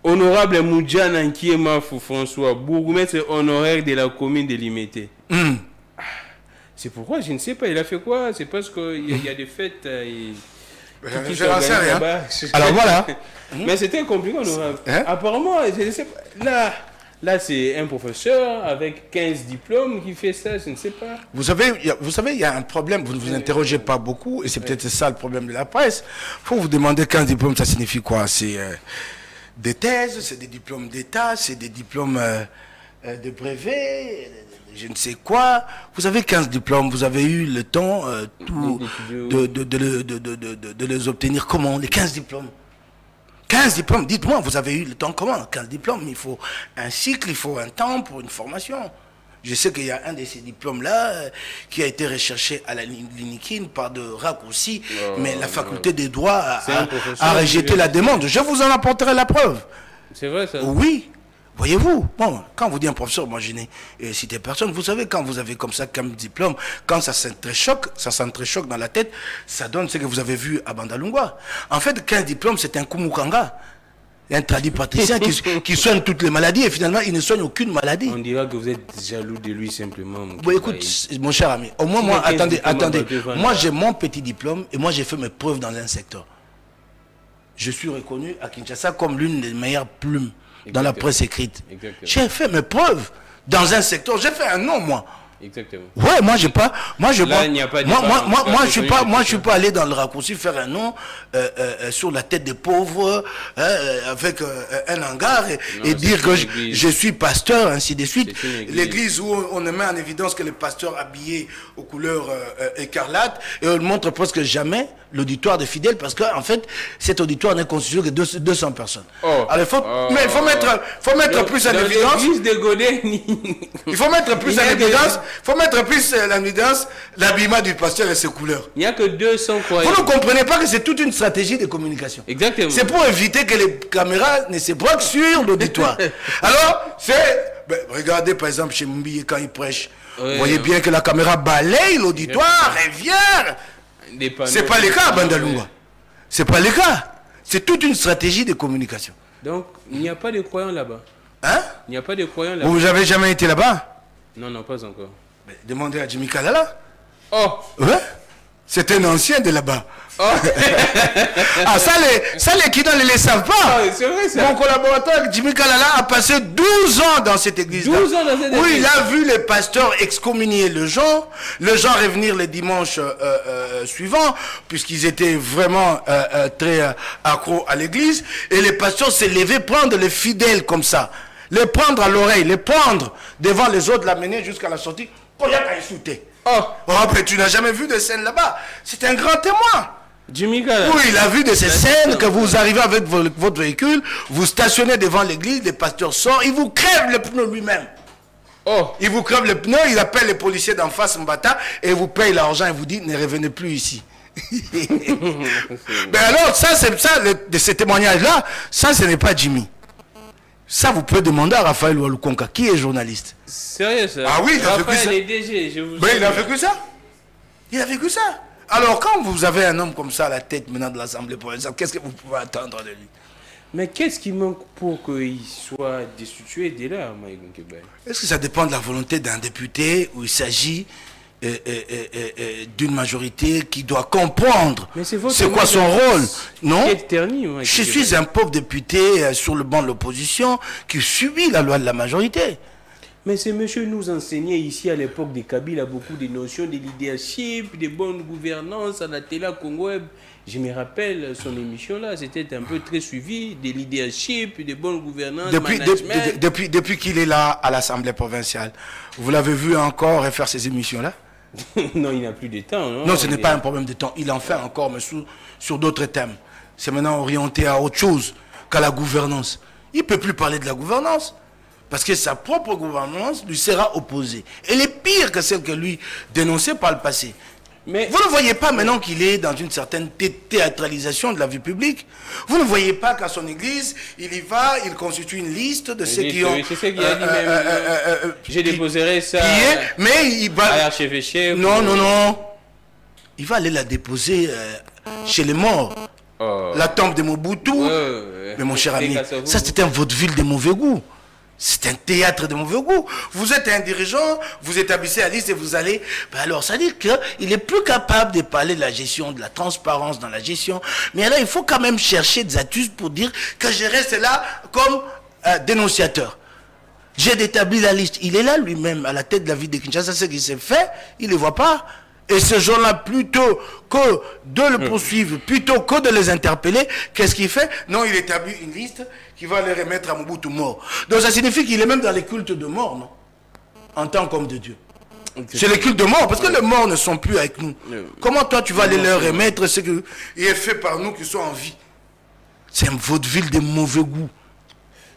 Honorable Moudjana Nkiema François, bourgmestre honoraire de la commune de Limité. C'est pourquoi je ne sais pas, il a fait quoi? C'est parce qu'il y a des fêtes. Je n'en sais rien. Alors voilà. Mais c'était compliqué, honorable. Apparemment, je ne sais pas. Là, c'est un professeur avec 15 diplômes qui fait ça, je ne sais pas. Vous savez, il y a un problème, vous ne vous interrogez pas beaucoup, et c'est peut-être ça le problème de la presse. Il faut vous demander 15 diplômes, ça signifie quoi? C'est des thèses, c'est des diplômes d'État, c'est des diplômes de brevet, je ne sais quoi. Vous avez 15 diplômes, vous avez eu le temps de les obtenir comment? Les 15 diplômes. 15 diplômes, dites-moi, vous avez eu le temps comment? 15 diplômes, il faut un cycle, il faut un temps pour une formation. Je sais qu'il y a un de ces diplômes-là qui a été recherché à la Linikine par de raccourcis, mais la faculté des droits a rejeté la demande. Je vous en apporterai la preuve. C'est vrai ça? Oui. Voyez-vous, bon, quand vous dites un professeur, moi je n'ai cité personne, vous savez, quand vous avez comme ça, comme diplôme, quand ça s'entrechoque dans la tête, ça donne ce que vous avez vu à Bandalungwa. En fait, 15 diplômes, c'est un Kumukanga, un tradipraticien qui soigne toutes les maladies et finalement, il ne soigne aucune maladie. On dira que vous êtes jaloux de lui simplement. Bon, écoute, mon cher ami, au moins, moi, attendez, moi j'ai mon petit diplôme et moi j'ai fait mes preuves dans un secteur. Je suis reconnu à Kinshasa comme l'une des meilleures plumes dans la presse écrite. J'ai fait mes preuves dans un secteur. J'ai fait un nom, moi. Exactement. Ouais, moi, j'ai pas. Moi, je Là, je suis pas allé dans le raccourci faire un nom sur la tête des pauvres avec un hangar et dire que je suis pasteur, ainsi de suite. L'église où on met en évidence que les pasteurs habillés aux couleurs écarlates et on ne montre presque jamais l'auditoire des fidèles parce qu'en fait, cet auditoire n'est constitué que de 200 personnes. Alors, mais il faut mettre plus en évidence. Il faut mettre plus en évidence. Il faut mettre plus en évidence l'habillement du pasteur et ses couleurs. Il n'y a que 200 croyants. Vous ne comprenez pas que c'est toute une stratégie de communication. Exactement. C'est pour éviter que les caméras ne se braquent sur l'auditoire. Alors, regardez par exemple chez Mbiye quand il prêche. Vous voyez bien que la caméra balaye l'auditoire, revient. C'est pas le cas à Bandalungwa. C'est pas le cas. C'est toute une stratégie de communication. Donc, il n'y a pas de croyants là-bas. Hein? Il n'y a pas de croyants là-bas. Vous n'avez jamais été là-bas? Non, pas encore. Mais demandez à Jimmy Kalala. Oh! Ouais? C'est un ancien de là-bas. Oh. Ah, ça les Kidal ne le savent pas. Oh, c'est vrai ça. Mon collaborateur Jimmy Kalala a passé 12 ans dans cette église. 12 ans dans cette église. Oui, il a vu les pasteurs excommunier le gens revenir les dimanches suivants, puisqu'ils étaient vraiment très accros à l'église. Et les pasteurs s'est levé prendre les fidèles comme ça. Les prendre à l'oreille, les prendre devant les autres, l'amener jusqu'à la sortie. Oh, mais tu n'as jamais vu de scène là-bas. C'est un grand témoin. Jimmy Kala. Oui, il a vu de ces scènes que vous arrivez avec votre véhicule, vous stationnez devant l'église, les pasteurs sortent, il vous crève le pneu lui-même. Oh. Il vous crève le pneu, il appelle les policiers d'en face, Mbata, et il vous paye l'argent et vous dit, ne revenez plus ici. Mais alors, ça, c'est ça, de ces témoignages-là, ça, ce n'est pas Jimmy. Ça, vous pouvez demander à Raphaël Walukonka, qui est journaliste. Sérieux ça? Ah oui, il a vécu ça. Mais il a vécu ça. Il a vécu ça. Alors, quand vous avez un homme comme ça à la tête maintenant de l'Assemblée provinciale, qu'est-ce que vous pouvez attendre de lui? Mais qu'est-ce qui manque pour qu'il soit destitué dès là, Maïgoun Kebay? Est-ce que ça dépend de la volonté d'un député où il s'agit d'une majorité qui doit comprendre c'est quoi son rôle, non? Je suis un pauvre député sur le banc de l'opposition qui subit la loi de la majorité. Mais ce monsieur nous enseignait ici à l'époque de Kabila beaucoup de notions de leadership, de bonne gouvernance à la télé Congo Web. Je me rappelle son émission là, c'était un peu très suivi, de leadership, de bonne gouvernance, management. Depuis qu'il est là à l'Assemblée provinciale, vous l'avez vu encore faire ces émissions là? Non, il n'a plus de temps. Non, ce n'est pas un problème de temps. Il en fait encore, mais sur d'autres thèmes. C'est maintenant orienté à autre chose qu'à la gouvernance. Il ne peut plus parler de la gouvernance. Parce que sa propre gouvernance lui sera opposée. Elle est pire que celle que lui dénonçait par le passé. Mais vous ne voyez pas maintenant qu'il est dans une certaine théâtralisation de la vie publique? Vous ne voyez pas qu'à son église, il y va, il constitue une liste de ceux qui ont... C'est ce qu'il a dit même. Je déposerai ça mais il va... à l'archevêché. Non. Il va aller la déposer chez les morts. La tombe de Mobutu. Mais mon cher ami, ça c'était un vaudeville de mauvais goût. C'est un théâtre de mauvais goût. Vous êtes un dirigeant, vous établissez la liste et vous allez... Ben alors, ça veut dire qu'il est plus capable de parler de la gestion, de la transparence dans la gestion. Mais alors, il faut quand même chercher des astuces pour dire que je reste là comme dénonciateur. J'ai établi la liste. Il est là lui-même, à la tête de la ville de Kinshasa. Ce qui s'est fait, il ne le voit pas. Et ce jour-là, plutôt que de le poursuivre, plutôt que de les interpeller, qu'est-ce qu'il fait? Non, il établit une liste qui va les remettre à Mobutu mort. Donc ça signifie qu'il est même dans les cultes de mort, non? En tant qu'homme de Dieu. C'est les cultes de mort, parce que les morts ne sont plus avec nous. Comment toi tu vas aller leur remettre ce qui est fait par nous qui sont en vie? C'est un vaudeville de mauvais goût.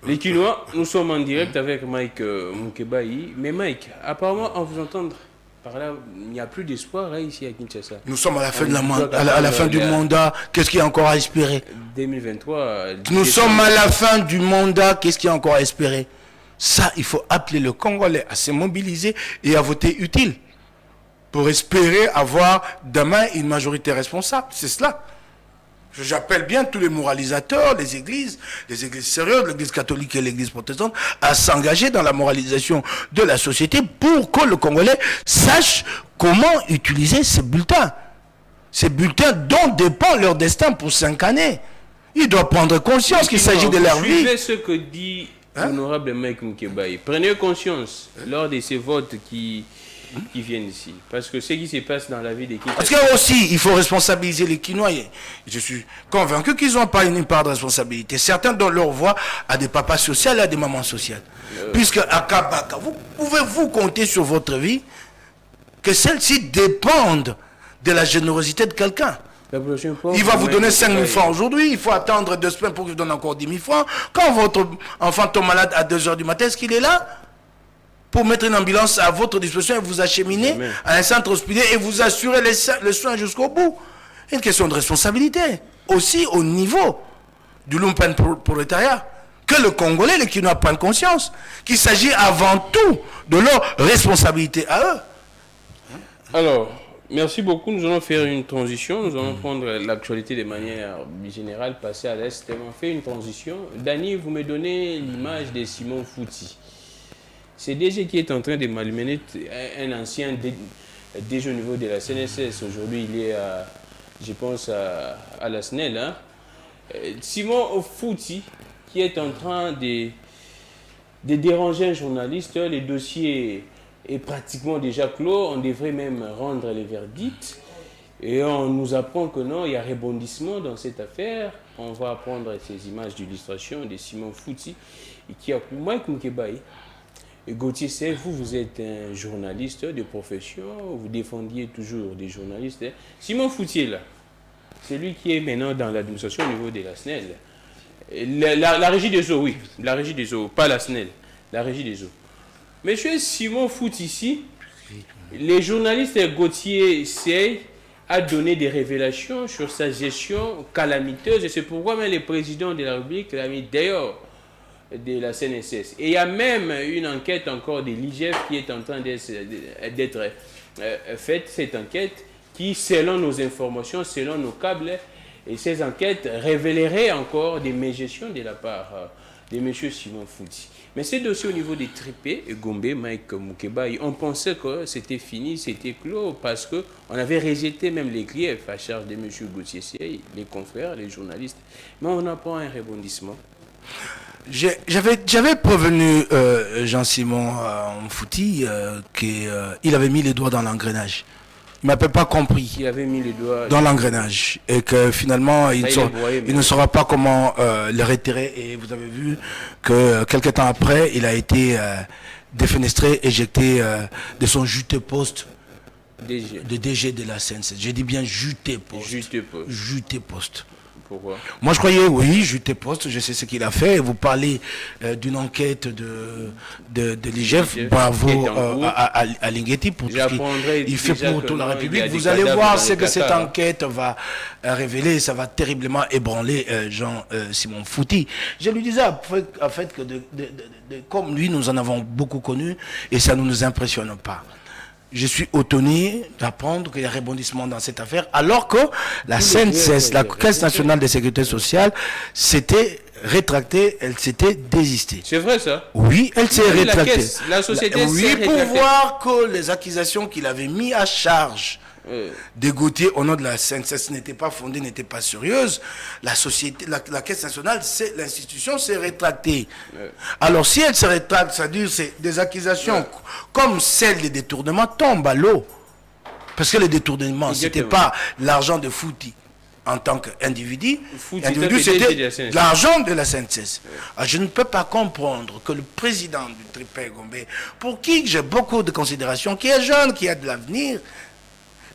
Les Kinois, nous sommes en direct avec Mike Mukebai. Mais Mike, apparemment, en vous entendre par là, il n'y a plus d'espoir ici à Kinshasa. Nous sommes à la fin, à la fin du mandat. Qu'est-ce qu'il y a encore à espérer? 2023. Nous sommes à la fin du mandat. Qu'est-ce qu'il y a encore à espérer? Ça, il faut appeler le Congolais à se mobiliser et à voter utile pour espérer avoir demain une majorité responsable. C'est cela. J'appelle bien tous les moralisateurs, les églises sérieuses, l'église catholique et l'église protestante, à s'engager dans la moralisation de la société pour que le Congolais sache comment utiliser ces bulletins. Ces bulletins dont dépend leur destin pour 5 années. Ils doivent prendre conscience qu'il s'agit de leur vie. Suivez ce que dit l'honorable Mike Mukebai. Prenez conscience lors de ces votes qui viennent ici. Parce que ce qui se passe dans la vie des Kinshasa... Parce que aussi, il faut responsabiliser les Kinois. Je suis convaincu qu'ils n'ont pas une part de responsabilité. Certains donnent leur voix à des papas sociaux et à des mamans sociales. Puisque à Kabaka, pouvez-vous compter sur votre vie que celle-ci dépendent de la générosité de quelqu'un? Il va vous donner 5 000 francs aujourd'hui, il faut attendre 2 semaines pour qu'il vous donne encore 10 000 francs. Quand votre enfant tombe malade à 2 h du matin, est-ce qu'il est là pour mettre une ambulance à votre disposition et vous acheminer à un centre hospitalier et vous assurer les soins jusqu'au bout? Une question de responsabilité, aussi au niveau du lumpen prolétariat, que le Congolais, les Kinois prennent conscience qu'il s'agit avant tout de leur responsabilité à eux. Alors, merci beaucoup. Nous allons faire une transition. Nous allons prendre l'actualité de manière générale, passer à l'Est. On fait une transition. Dany, vous me donnez l'image de Simon Fouti. C'est DG qui est en train de malmener un ancien DG au niveau de la CNSS. Aujourd'hui, il est, je pense, à la SNEL. Hein. Simon Fouti, qui est en train de déranger un journaliste. Le dossier est pratiquement déjà clos. On devrait même rendre les verdicts. Et on nous apprend que non, il y a rebondissement dans cette affaire. On va apprendre ces images d'illustration de Simon Fouti, qui a pour Mike Mukebai. Gauthier Seff, vous êtes un journaliste de profession, vous défendiez toujours des journalistes. Simon Fouti, là, c'est lui qui est maintenant dans l'administration au niveau de la SNEL. La régie des eaux, oui, la régie des eaux, pas la SNEL, la régie des eaux. Monsieur Simon Fouti ici, les journalistes Gauthier Seff a donné des révélations sur sa gestion calamiteuse et c'est pourquoi même le président de la République l'a mis dehors de la CNSS. Et il y a même une enquête encore de l'IGF qui est en train d'être faite, cette enquête qui, selon nos informations, selon nos câbles, et ces enquêtes révéleraient encore des mégestions de la part de M. Simon Fouti. Mais c'est dossier au niveau des tripés, Gombe, Mike Moukeba, on pensait que c'était fini, c'était clos, parce qu'on avait rejeté même les griefs à charge de M. Gauthier Sey, les confrères, les journalistes. Mais on n'a pas un rebondissement. J'avais prévenu Jean-Simon Fouti qu'il avait mis les doigts dans l'engrenage. Il ne m'avait pas compris. Il avait mis les doigts dans l'engrenage. Et que finalement, il ne saura pas comment le retirer. Et vous avez vu que quelques temps après, il a été défenestré, éjecté de son juteux poste de DG de la CNCS. J'ai dit bien juteux poste. Juteux poste. Pourquoi? Moi je croyais, oui, juteux poste, je sais ce qu'il a fait. Vous parlez d'une enquête de l'IGF, bravo à Linguetti pour tout ce qu'il fait pour toute la République. Vous allez voir ce que cette enquête va révéler, ça va terriblement ébranler Jean-Simon Fouti. Je lui disais en fait que comme lui, nous en avons beaucoup connu et ça ne nous impressionne pas. Je suis étonné d'apprendre qu'il y a rebondissement dans cette affaire, alors que la CNCS, la Caisse nationale de sécurité sociale, s'était rétractée, elle s'était désistée. C'est vrai ça? Oui, elle s'est rétractée. La société oui, s'est pour rétractée. voir que les accusations qu'il avait mis à charge de Gauthier au nom de la CNCS n'étaient pas fondées, n'étaient pas sérieuses, la société, la Caisse nationale, l'institution s'est rétractée. Alors si elle se rétracte, c'est-à-dire des accusations comme celles des détournements tombent à l'eau. Parce que les détournements, ce n'était pas l'argent de Fouti en tant qu'individu. C'était l'argent de la CNCS. Alors, je ne peux pas comprendre que le président du Tripé Gombe, pour qui j'ai beaucoup de considération, qui est jeune, qui a de l'avenir,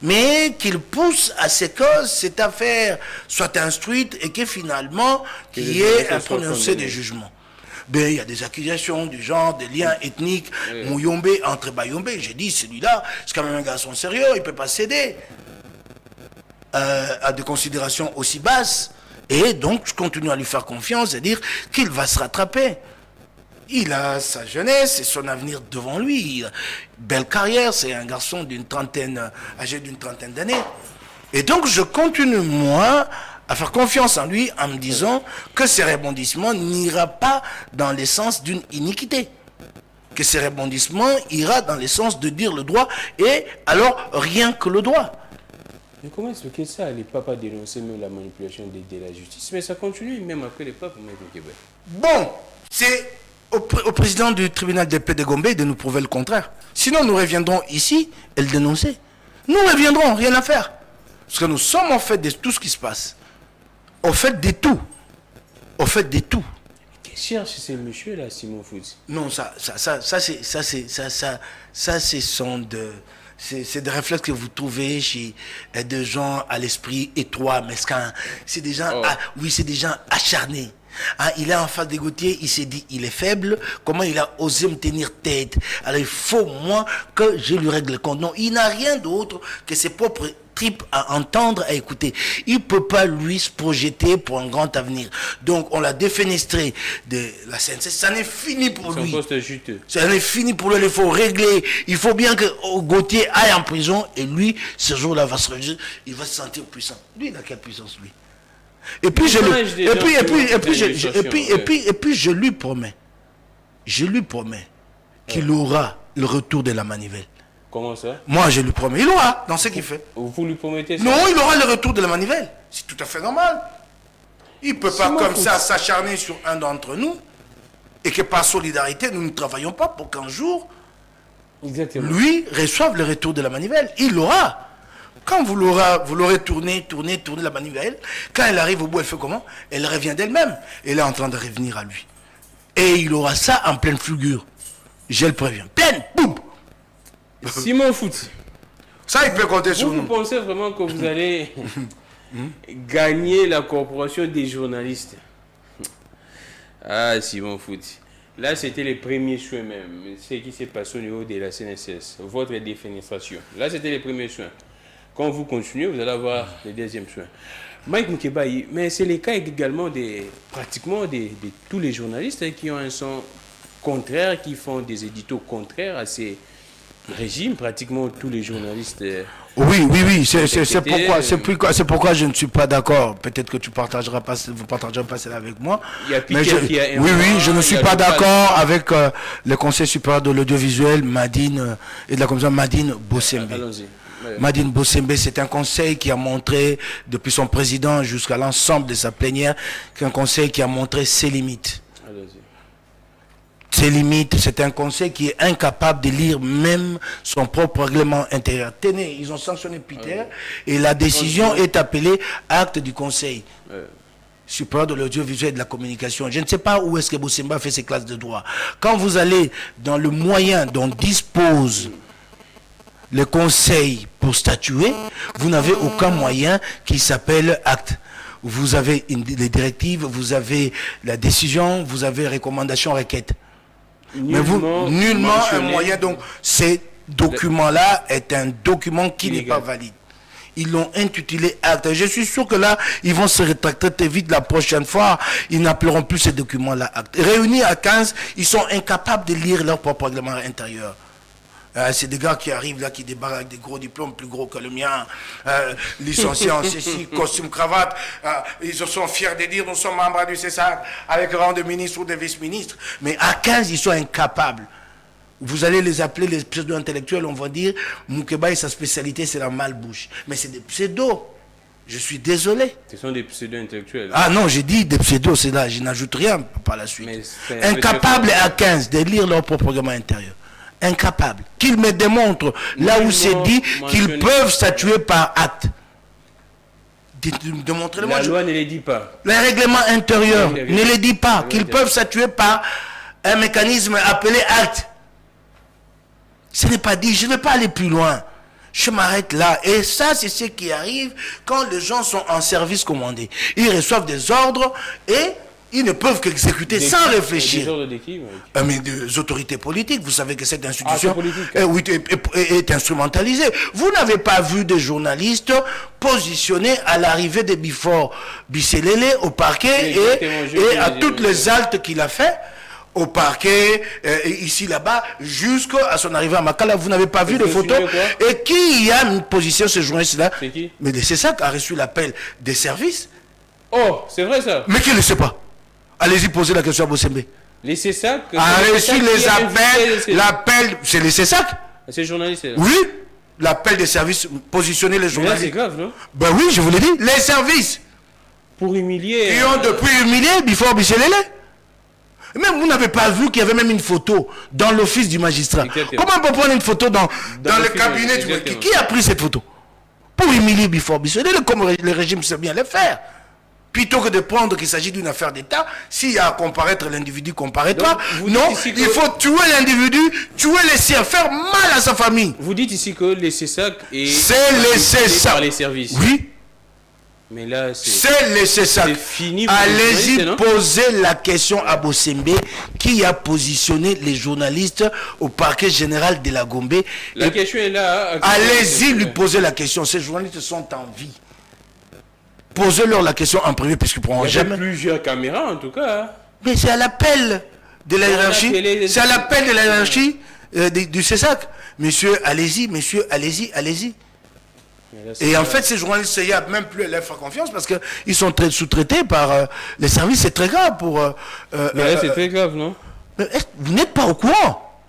mais qu'il pousse à ce que cette affaire soit instruite et que finalement, qu'il y ait un prononcé de jugement. Ben, il y a des accusations du genre, des liens ethniques, Mouyombe entre Bayombe. J'ai dit, celui-là, c'est quand même un garçon sérieux, il ne peut pas céder à des considérations aussi basses. Et donc, je continue à lui faire confiance et dire qu'il va se rattraper. Il a sa jeunesse et son avenir devant lui. Belle carrière, c'est un garçon âgé d'une trentaine d'années. Et donc, je continue, moi, à faire confiance en lui en me disant que ces rebondissements n'ira pas dans le sens d'une iniquité. Que ces rebondissements ira dans le sens de dire le droit et alors rien que le droit. Mais comment expliquer ça? Les papas dénonçaient même la manipulation de la justice. Mais ça continue même après les papes. Bon, c'est au président du tribunal de paix de Gombe de nous prouver le contraire. Sinon, nous reviendrons ici et le dénoncer. Nous reviendrons, rien à faire. Parce que nous sommes en fait de tout ce qui se passe. Au fait de tout. Au fait de tout. Qu'est-ce qu'il cherche ce monsieur-là, Simon Fouti? Non, c'est des réflexes que vous trouvez chez des gens à l'esprit étroit, mesquin. C'est des gens, c'est des gens acharnés. Hein, il est en face de Gauthier, il s'est dit, il est faible, comment il a osé me tenir tête? Alors il faut, moi, que je lui règle le compte. Non, il n'a rien d'autre que ses propres tripes à entendre, à écouter. Il ne peut pas, lui, se projeter pour un grand avenir. Donc, on l'a défenestré de la CNCS. Ça n'est fini pour lui. Son poste juteux. Ça n'est fini pour lui, il faut régler. Il faut bien que Gauthier aille en prison et lui, ce jour-là, il va se sentir puissant. Lui, il a quelle puissance, lui? Et puis je lui promets qu'il aura le retour de la manivelle. Comment ça? Moi je lui promets, il aura dans ce qu'il fait. Vous lui promettez ça? Non, il aura le retour de la manivelle. C'est tout à fait normal. Il ne peut pas comme ça s'acharner sur un d'entre nous et que par solidarité nous ne travaillons pas pour qu'un jour lui reçoive le retour de la manivelle. Il l'aura. Quand vous l'aurez tourné la manivelle, quand elle arrive au bout, elle fait comment? Elle revient d'elle-même. Elle est en train de revenir à lui. Et il aura ça en pleine figure. Je le préviens. Pleine, boum! Simon Fouti. Ça, il peut compter sur nous. Vous pensez vraiment que vous allez gagner la corporation des journalistes? Ah, Simon Fouti. Là, c'était les premiers soins même. Ce qui s'est passé au niveau de la CNCS. Votre défenestration. Là, c'était les premiers soins. Quand vous continuez, vous allez avoir les deuxièmes soins. Mike Moukeba, mais c'est le cas également pratiquement de tous les journalistes qui ont un son contraire, qui font des éditos contraires à ces régime, pratiquement tous les journalistes. Oui, c'est pourquoi je ne suis pas d'accord. Peut-être que vous partagerez pas cela avec moi. Il y a Piquet qui a un oui, mois, je ne suis pas d'accord avec le Conseil supérieur de l'audiovisuel, Madine, et de la commission Madine Bossembe. Allons-y. Ouais. Madine Bossembe, c'est un conseil qui a montré, depuis son président jusqu'à l'ensemble de sa plénière, qu'un conseil qui a montré ses limites. Allons-y. Ses limites, c'est un conseil qui est incapable de lire même son propre règlement intérieur. Tenez, ils ont sanctionné Peter et la décision est appelée acte du conseil supérieur de l'audiovisuel et de la communication. Je ne sais pas où est-ce que Bossemba fait ses classes de droit. Quand vous allez dans le moyen dont dispose le conseil pour statuer, vous n'avez aucun moyen qui s'appelle acte. Vous avez les directives, vous avez la décision, vous avez recommandation, requête. Mais vous, nullement un moyen. Donc, ces documents-là est un document qui n'est pas valide. Ils l'ont intitulé acte. Je suis sûr que là, ils vont se rétracter très vite la prochaine fois. Ils n'appelleront plus ces documents-là acte. Réunis à 15, ils sont incapables de lire leur propre règlement intérieur. C'est des gars qui arrivent là, qui débarquent avec des gros diplômes plus gros que le mien, licenciés en ceci, costume, cravate. Ils se sont fiers de dire nous sommes membres du CESAC avec rang de ministre ou de vice-ministre. Mais à 15, ils sont incapables. Vous allez les appeler les pseudo-intellectuels, on va dire Moukeba et sa spécialité c'est la malbouche. Mais c'est des pseudos. Je suis désolé. Ce sont des pseudo-intellectuels. Ah non, j'ai dit des pseudos, c'est là, je n'ajoute rien par la suite. Incapables à 15 de lire leur propre règlement intérieur. Incapable. Qu'ils me démontrent là où c'est dit qu'ils peuvent statuer par acte. La loi ne les dit pas. Le règlement intérieur ne les dit pas qu'ils peuvent statuer par un mécanisme appelé acte. Ce n'est pas dit. Je ne vais pas aller plus loin. Je m'arrête là. Et ça, c'est ce qui arrive quand les gens sont en service commandé. Ils reçoivent des ordres et ils ne peuvent qu'exécuter sans réfléchir. Des ordres de qui, mais des autorités politiques. Vous savez que cette institution est instrumentalisée. Vous n'avez pas vu des journalistes positionnés à l'arrivée de Bifor Bisselele au parquet et à toutes les haltes qu'il a fait au parquet, ici, là-bas, jusqu'à son arrivée à Makala. Vous n'avez pas vu les photos. Et qui a une position, ce journaliste-là? C'est qui? Mais c'est ça qui a reçu l'appel des services. Oh, c'est vrai ça? Mais qui ne le sait pas? Allez-y, posez la question à Bossembe. Les CESAC a reçu les appels, l'appel, c'est les CESAC. Ces journalistes-là? Oui, l'appel des services, positionner les journalistes. C'est grave, non? Ben oui, je vous l'ai dit, les services. Pour humilier. Qui ont depuis humilié Bifor Bisselele. Même vous n'avez pas vu qu'il y avait même une photo dans l'office du magistrat. Exactement. Comment on peut prendre une photo dans le cabinet du... Qui a pris cette photo? Pour humilier Bifor Bisselele, comme le régime sait bien le faire. Plutôt que de prendre qu'il s'agit d'une affaire d'État, s'il y a à comparaître l'individu comparatoire, non, il faut tuer l'individu, tuer les siens, faire mal à sa famille. Vous dites ici que les CESAC c'est les CESAC par les services. Oui. Mais là, c'est les CESAC. Allez-y poser la question à Bossembe qui a positionné les journalistes au parquet général de la Gombe. La question est là. Allez-y lui poser la question. Ces journalistes sont en vie. Posez-leur la question en privé puisqu'ils ne pourront jamais. Il y a plusieurs caméras en tout cas. Mais c'est à l'appel de la hiérarchie. C'est à l'appel de la hiérarchie du CESAC. Monsieur, allez-y, monsieur, allez-y, allez-y. Et en fait, ces journalistes, il n'y a même plus à leur faire confiance parce qu'ils sont sous-traités par les services. C'est très grave pour... mais là, c'est très grave, non? Mais vous n'êtes pas au courant.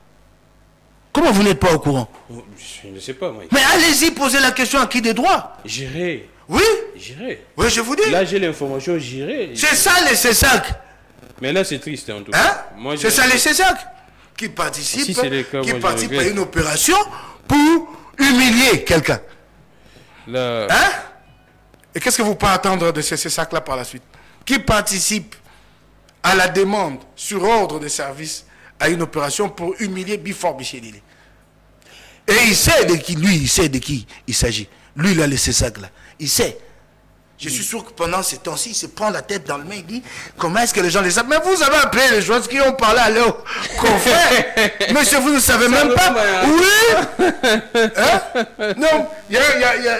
Comment vous n'êtes pas au courant? Je ne sais pas, moi. Mais allez-y, posez la question à qui des droits. J'irai. Oui? J'irai. Oui, je vous dis. Là, j'ai l'information, j'irai. C'est ça, les CESAC. Mais là, c'est triste, en tout cas. Hein? C'est ça, les CESAC qui participent, à une opération pour humilier quelqu'un. Là... Hein? Et qu'est-ce que vous pouvez attendre de ces CESAC-là par la suite? Qui participe à la demande sur ordre de service à une opération pour humilier Bifor Bisselele. Et il sait de qui, lui, il sait de qui il s'agit. Lui, il a laissé ça là. Il sait. Je suis sûr que pendant ces temps-ci, il se prend la tête dans le main, il dit, comment est-ce que les gens les savent? Mais vous avez appelé les gens qui ont parlé à leur confrère. Monsieur, vous ne savez même pas. Oui. Hein? Non, il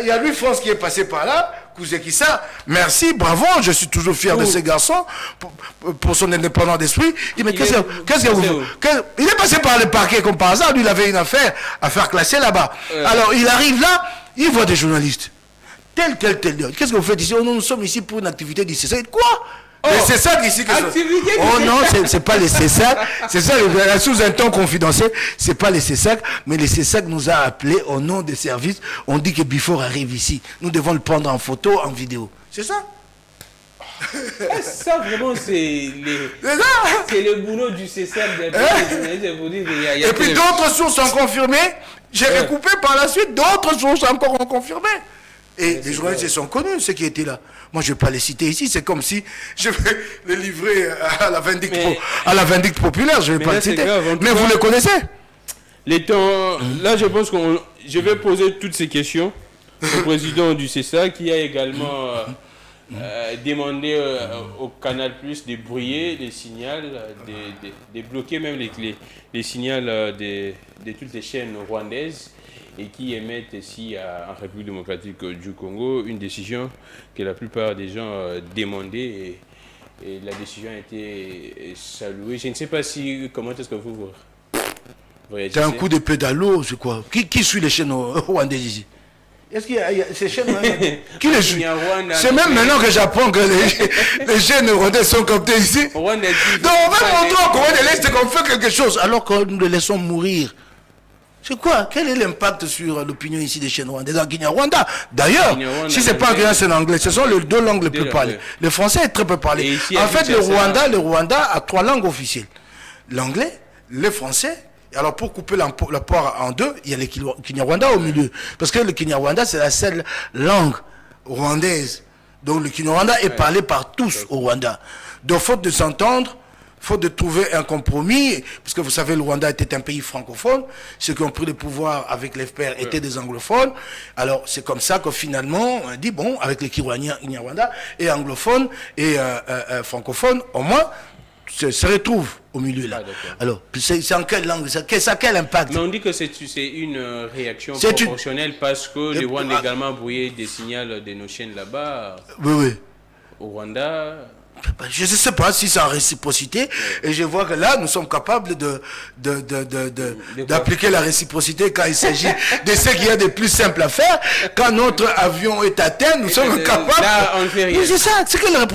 y a Louis France qui est passé par là Kouzekissa, merci, bravo, je suis toujours fier de ce garçon pour son indépendant d'esprit. Il dit, mais qu'est-ce que vous... Il est passé par le parquet comme par hasard, lui il avait une affaire à faire classer là-bas. Alors il arrive là, il voit des journalistes. Tel. Qu'est-ce que vous faites ici? Oh non, nous sommes ici pour une activité du CESAC. Quoi? C'est ça ici que oh non, c'est pas les CESAC. C'est ça, sous un ton confidentiel, c'est pas les CESAC, mais les CESAC nous a appelés au nom des services. On dit que Bifor arrive ici. Nous devons le prendre en photo, en vidéo. C'est ça? Ça vraiment c'est le boulot du CESAC. Et puis d'autres sources ont confirmé. J'ai recoupé par la suite, d'autres sources encore ont confirmé. Et les journalistes sont connus, ceux qui étaient là. Moi, je ne vais pas les citer ici. C'est comme si je vais les livrer à la vindicte populaire. Je ne vais pas les citer. Mais vous les connaissez. Les temps, là, je pense je vais poser toutes ces questions au président du CESA qui a également demandé au Canal Plus de brouiller les signaux, de bloquer même les signaux de toutes les chaînes rwandaises et qui émettent ici en République démocratique du Congo une décision que la plupart des gens demandaient et la décision a été saluée. Je ne sais pas comment est-ce que vous réagissez. C'est un coup d'épée dans l'eau, c'est quoi? Qui suit les chaînes rwandaises ici? Est-ce qu'il y a ces chaînes qui les suit? C'est même maintenant que j'apprends que les chaînes rwandaises sont captées ici. Donc on va montrer au Congo de l'Est qu'on fait quelque chose alors que nous les laissons mourir. C'est quoi? Quel est l'impact sur l'opinion ici des chaînes rwandaises en Kinyarwanda? D'ailleurs, si ce n'est pas en Guinée, c'est en anglais. Ce sont les deux langues les plus parlées. Le français est très peu parlé. En fait, le Rwanda a 3 langues officielles. L'anglais, le français. Alors, pour couper la poire en deux, il y a le Kinyarwanda au milieu. Parce que le Kinyarwanda, c'est la seule langue rwandaise. Donc, le Kinyarwanda est parlé par tous au Rwanda. Donc, faute de s'entendre, faute de trouver un compromis, parce que vous savez, le Rwanda était un pays francophone, ceux qui ont pris le pouvoir avec les FPR étaient des anglophones, alors c'est comme ça que finalement, on dit, bon, avec les Kinyarwanda, et anglophones, et francophones, au moins, se retrouvent au milieu là. Alors, c'est en quelle langue, ça a quel impact? Mais on dit que c'est une réaction proportionnelle parce que les Rwandais également brouillé des signaux de nos chaînes là-bas. Oui. Au Rwanda... Je ne sais pas si c'est en réciprocité, et je vois que là, nous sommes capables d'appliquer la réciprocité quand il s'agit de ce qu'il y a de plus simple à faire. Quand notre avion est atteint, nous sommes capables... Là, on ne fait rien. C'est ça, c'est que la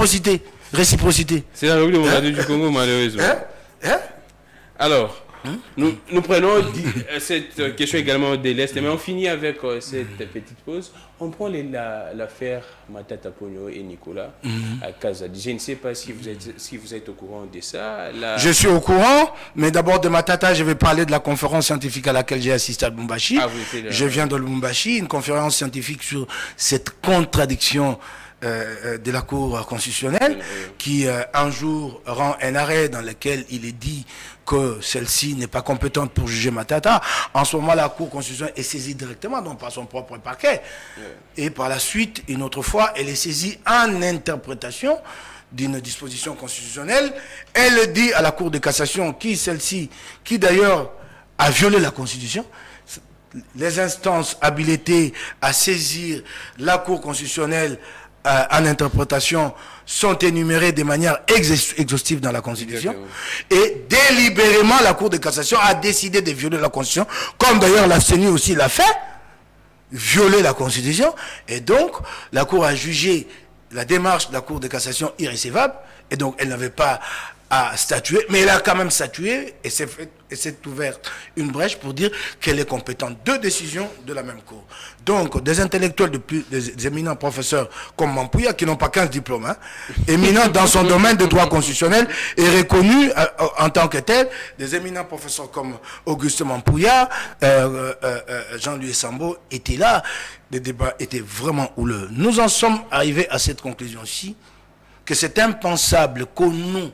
réciprocité. C'est la République démocratique du Congo, malheureusement. Alors, nous prenons cette question également de l'Est, mais on finit avec cette petite pause. On prend l'affaire Matata Ponyo et Nicolas à Kazadi. Je ne sais pas si vous êtes au courant de ça. Je suis au courant, mais d'abord de Matata, je vais parler de la conférence scientifique à laquelle j'ai assisté à Lubumbashi. Je viens de Lubumbashi, une conférence scientifique sur cette contradiction de la Cour constitutionnelle qui un jour rend un arrêt dans lequel il est dit que celle-ci n'est pas compétente pour juger Matata. En ce moment, la Cour constitutionnelle est saisie directement, donc par son propre parquet. Et par la suite, une autre fois, elle est saisie en interprétation d'une disposition constitutionnelle. Elle dit à la Cour de cassation, celle-ci, qui d'ailleurs a violé la Constitution, les instances habilitées à saisir la Cour constitutionnelle en interprétation sont énumérées de manière exhaustive dans la Constitution. Et délibérément, la Cour de cassation a décidé de violer la Constitution, comme d'ailleurs la CENI aussi l'a fait, violer la Constitution. Et donc, la Cour a jugé la démarche de la Cour de cassation irrécevable, et donc elle n'avait pas à statuer, mais elle a quand même statué et s'est ouverte une brèche pour dire qu'elle est compétente. 2 décisions de la même Cour. Donc, des intellectuels, des éminents professeurs comme Mampouya, qui n'ont pas 15 diplômes, éminents dans son domaine de droit constitutionnel et reconnus en tant que tel, des éminents professeurs comme Auguste Mampouya, Jean-Louis Sambo étaient là. Les débats étaient vraiment houleux. Nous en sommes arrivés à cette conclusion-ci, que c'est impensable qu'au nom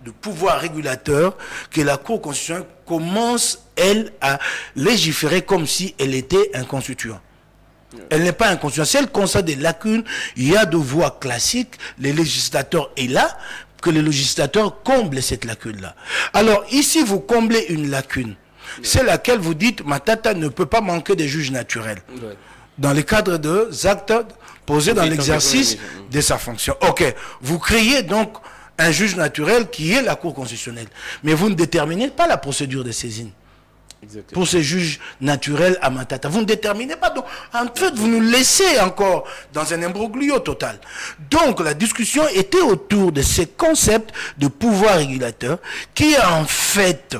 de pouvoir régulateur, que la Cour constitutionnelle commence, elle, à légiférer comme si elle était un constituant. Elle n'est pas un constituant. Si elle constate des lacunes, il y a de voies classiques, le législateur est là, que le législateur comble cette lacune-là. Alors, ici, vous comblez une lacune. C'est laquelle vous dites, Matata ne peut pas manquer de juges naturels. dans le cadre des actes posés dans l'exercice de sa fonction. Ok, vous créez donc un juge naturel qui est la Cour constitutionnelle. Mais vous ne déterminez pas la procédure de saisine. Exactement. Pour ces juges naturels à Matata. Vous ne déterminez pas. Donc, en fait, vous nous laissez encore dans un imbroglio total. Donc, la discussion était autour de ces concepts de pouvoir régulateur qui est en fait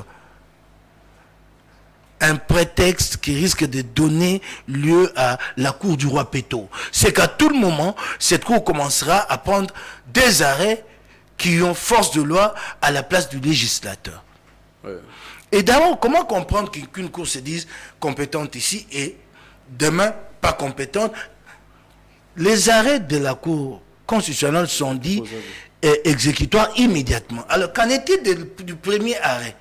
un prétexte qui risque de donner lieu à la cour du roi Péto. C'est qu'à tout le moment, cette cour commencera à prendre des arrêts qui ont force de loi à la place du législateur. Ouais. Et d'abord, comment comprendre qu'une cour se dise compétente ici et demain pas compétente? Les arrêts de la cour constitutionnelle sont dits exécutoires immédiatement. Alors, qu'en est-il du premier arrêt?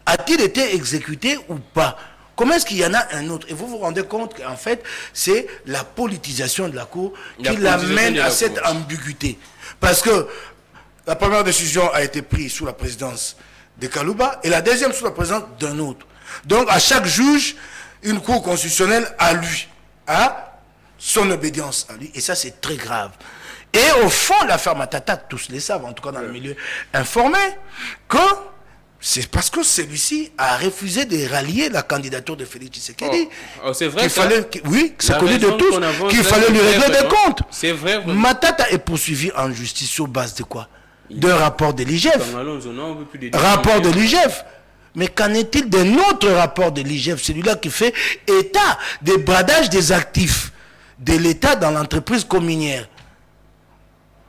A-t-il été exécuté ou pas? Comment est-ce qu'il y en a un autre? Et vous vous rendez compte qu'en fait, c'est la politisation de la cour qui l'amène à cette ambiguïté. Parce que la première décision a été prise sous la présidence de Kalouba et la deuxième sous la présidence d'un autre. Donc, à chaque juge, une cour constitutionnelle à lui, à son obédience à lui. Et ça, c'est très grave. Et au fond, l'affaire Matata, tous les savent, en tout cas dans le milieu informé, que c'est parce que celui-ci a refusé de rallier la candidature de Félix Tshisekedi. C'est vrai oui, c'est connu de tous, qu'il fallait lui régler des comptes. C'est vrai. Matata est poursuivi en justice sur base de quoi? D'un rapport de l'IGF. Rapport de l'IGF. Mais qu'en est-il d'un autre rapport de l'IGF, celui-là qui fait état des bradages des actifs de l'État dans l'entreprise communière?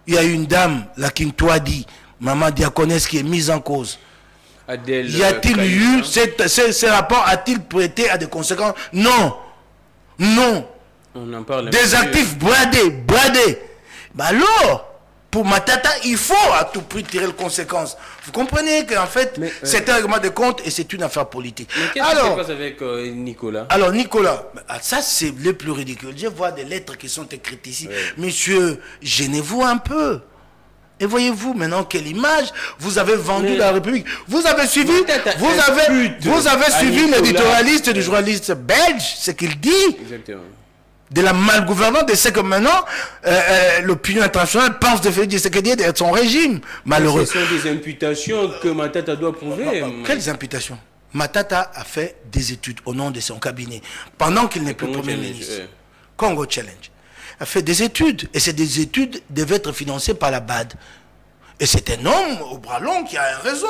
Il y a une dame, la Kintouadi, maman diaconesse, qui est mise en cause. Y a-t-il eu, ce rapport a-t-il prêté à des conséquences? Non. Non. On en parle. Des actifs bradés. Bah alors, pour Matata, il faut à tout prix tirer les conséquences. Vous comprenez qu'en fait, c'est un règlement de compte et c'est une affaire politique. Mais qu'est-ce qui se passe avec Nicolas? Alors, Nicolas, ça c'est le plus ridicule. Je vois des lettres qui sont écrites ici. Monsieur, gênez-vous un peu. Et voyez-vous maintenant quelle image vous avez vendue la République. Vous avez suivi, vous avez suivi l'éditorialiste du journaliste belge, ce qu'il dit. Exactement. De la malgouvernance, de ce que maintenant l'opinion internationale pense de Félix Tshisekedi et de son régime. Malheureux. Ce sont des imputations que Matata doit prouver. Quelles imputations? Matata a fait des études au nom de son cabinet pendant qu'il n'est plus Premier ministre. Congo Challenge. A fait des études et ces études devaient être financées par la BAD. Et c'est un homme au bras long qui a un réseau.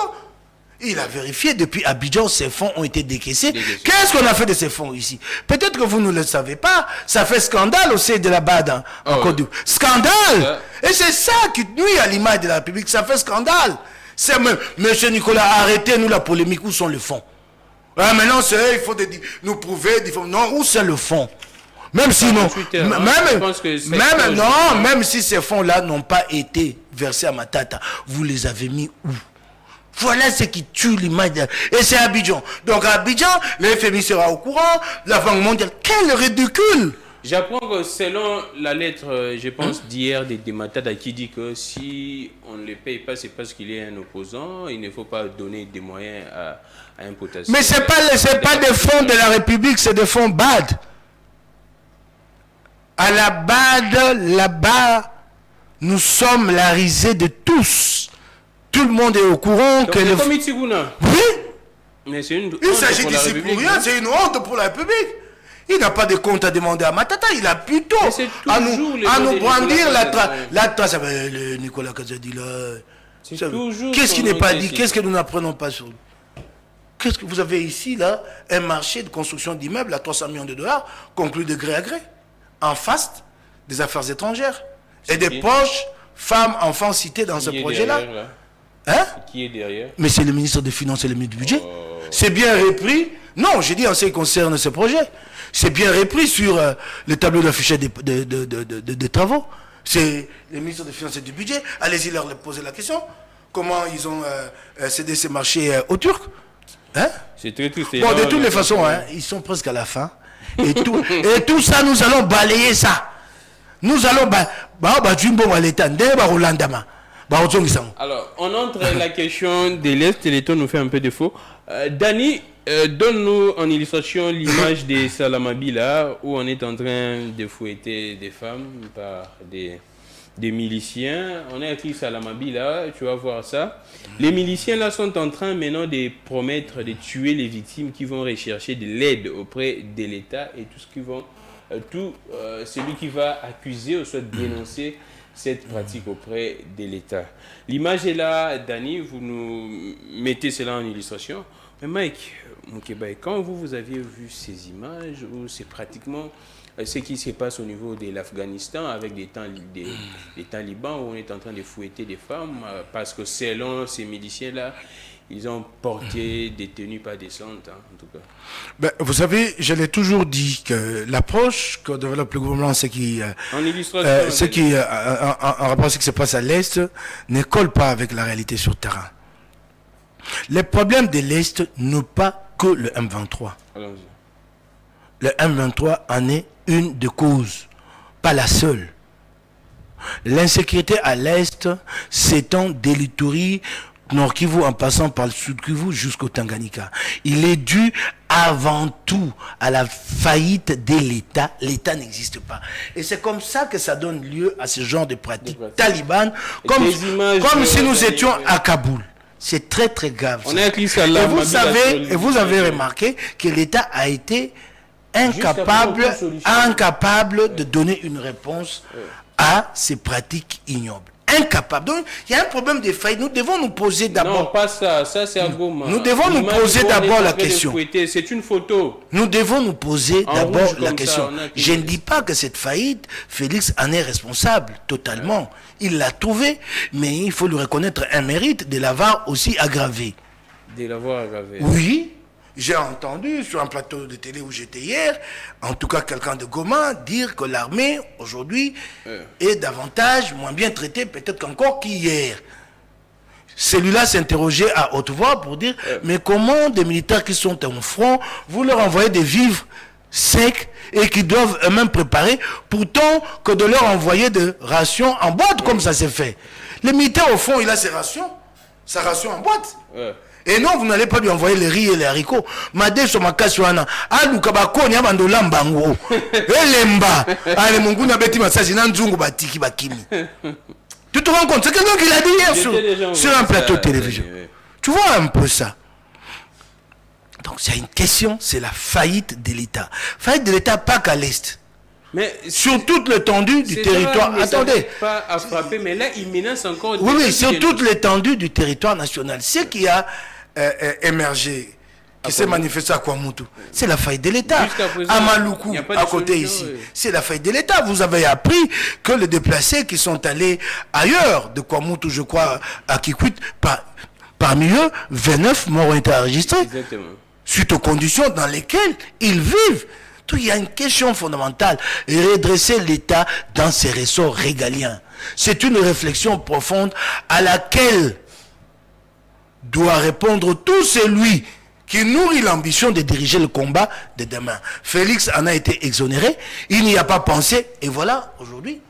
Il a vérifié depuis Abidjan, ces fonds ont été décaissés. Qu'est-ce qu'on a fait de ces fonds ici? Peut-être que vous ne le savez pas. Ça fait scandale au sein de la BAD en Côte d'Ivoire. Scandale! Et c'est ça qui nuit à l'image de la République. Ça fait scandale. C'est même, monsieur Nicolas, arrêtez-nous la polémique. Où sont les fonds? Maintenant, il faut nous prouver. Non, où c'est le fond? Même si non, même si ces fonds-là n'ont pas été versés à Matata, vous les avez mis où? Voilà ce qui tue l'image. Et c'est Abidjan. Donc à Abidjan, le FMI sera au courant, la Banque mondiale. Quel ridicule! J'apprends que selon la lettre, je pense, d'hier de Matata qui dit que si on ne les paye pas, c'est parce qu'il est un opposant, il ne faut pas donner des moyens à un potassier. Mais ce n'est pas des fonds de la République, c'est des fonds BAD. À la BAD, là-bas, nous sommes la risée de tous. Tout le monde est au courant. Donc, que le... Oui. Mais c'est une honte. Il s'agit d'ici pour rien, c'est une honte pour la République. Il n'a pas de compte à demander à Matata, il a plutôt à nous brandir la trace. Le Nicolas Kazadi là. Qu'est-ce qui n'est pas dit? Qu'est-ce que nous n'apprenons pas sur lui? Qu'est-ce que vous avez ici là? Un marché de construction d'immeubles à 300 millions de dollars, conclu de gré à gré, en face des affaires étrangères. Et des poches, femmes, enfants cités dans ce projet-là. Hein? Qui est derrière? Mais c'est le ministre des Finances et le ministre du Budget. C'est bien repris. Non, j'ai dit en ce qui concerne ce projet. C'est bien repris sur le tableau d'affichage des travaux. C'est le ministre des Finances et du Budget. Allez-y leur poser la question. Comment ils ont cédé ces marchés aux Turcs? Hein? C'est très triste. Bon, de toutes les façons, hein, ils sont presque à la fin. Et tout ça, nous allons balayer ça. Nous allons... Alors, on entre la question de l'Est et les temps nous fait un peu défaut. Dani, Donne-nous en illustration l'image des Salamabila où on est en train de fouetter des femmes par des miliciens. On est écrit Salamabila, tu vas voir ça. Les miliciens là sont en train maintenant de promettre de tuer les victimes qui vont rechercher de l'aide auprès de l'État et tout ce qui vont, celui qui va accuser ou soit dénoncer cette pratique auprès de l'État. L'image est là, Dani, vous nous mettez cela en illustration. Mais Mike Moukébaye, quand vous aviez vu ces images, où c'est pratiquement ce qui se passe au niveau de l'Afghanistan avec des talibans où on est en train de fouetter des femmes parce que selon ces miliciens-là, ils ont porté des tenues pas décentes, hein, en tout cas. Ben, vous savez, je l'ai toujours dit que l'approche que développe le gouvernement, en rapport à ce qui se passe à l'Est, ne colle pas avec la réalité sur le terrain. Les problèmes de l'Est n'ont pas que le M23. Allons-y. Le M23 en est une des causes, pas la seule. L'insécurité à l'Est s'étend de l'Ituri, Nord Kivu en passant par le Sud Kivu jusqu'au Tanganyika. Il est dû avant tout à la faillite de l'État. L'État n'existe pas. Et c'est comme ça que ça donne lieu à ce genre de pratiques talibanes, comme si nous étions à Kaboul. C'est très très grave. On est et vous avez remarqué que l'État a été incapable de donner une réponse à ces pratiques ignobles. Incapable. Donc, il y a un problème de faillite. Nous devons nous poser d'abord... Non, pas ça. Ça, c'est à Goma. Nous devons nous poser d'abord la question. C'est une photo. Nous devons nous poser d'abord la question. Je ne dis pas que cette faillite, Félix en est responsable totalement. Il l'a trouvé, mais il faut lui reconnaître un mérite de l'avoir aussi aggravé. De l'avoir aggravé. Oui. J'ai entendu sur un plateau de télé où j'étais hier, en tout cas quelqu'un de Goma, dire que l'armée aujourd'hui est davantage, moins bien traitée peut-être qu'encore qu'hier. Celui-là s'interrogeait à haute voix pour dire mais comment des militaires qui sont au front, vous leur envoyez des vivres secs et qui doivent eux-mêmes préparer, pourtant que de leur envoyer des rations en boîte comme ça s'est fait. Le militaire au fond, il a ses rations, sa ration en boîte. Et non, vous n'allez pas lui envoyer les riz et les haricots. Made sur ma kasuana. Alu kabako ni abandola mbango. Elemba. Ale mungu na beti masaji na nzungu batiki bakimi. Tu te rends compte? C'est quelqu'un qui l'a dit hier sur un plateau de télévision. Tu vois un peu ça. Donc c'est une question, c'est la faillite de l'État. Faillite de l'État pas qu'à l'Est. Mais sur toute l'étendue du territoire. Vrai, attendez. Pas à frapper, mais là, il menace encore. Oui, sur toute l'étendue du territoire national. Ce qui a émergé, qui s'est manifesté à Kwamutu, c'est la faillite de l'État. À Maluku, à côté ici, c'est la faillite de l'État. Vous avez appris que les déplacés qui sont allés ailleurs de Kwamutu, je crois, à Kikwit, parmi eux, 29 morts ont été enregistrés. Exactement. Suite aux conditions dans lesquelles ils vivent. Il y a une question fondamentale, redresser l'État dans ses ressorts régaliens. C'est une réflexion profonde à laquelle doit répondre tout celui qui nourrit l'ambition de diriger le combat de demain. Félix en a été exonéré, il n'y a pas pensé, et voilà, aujourd'hui,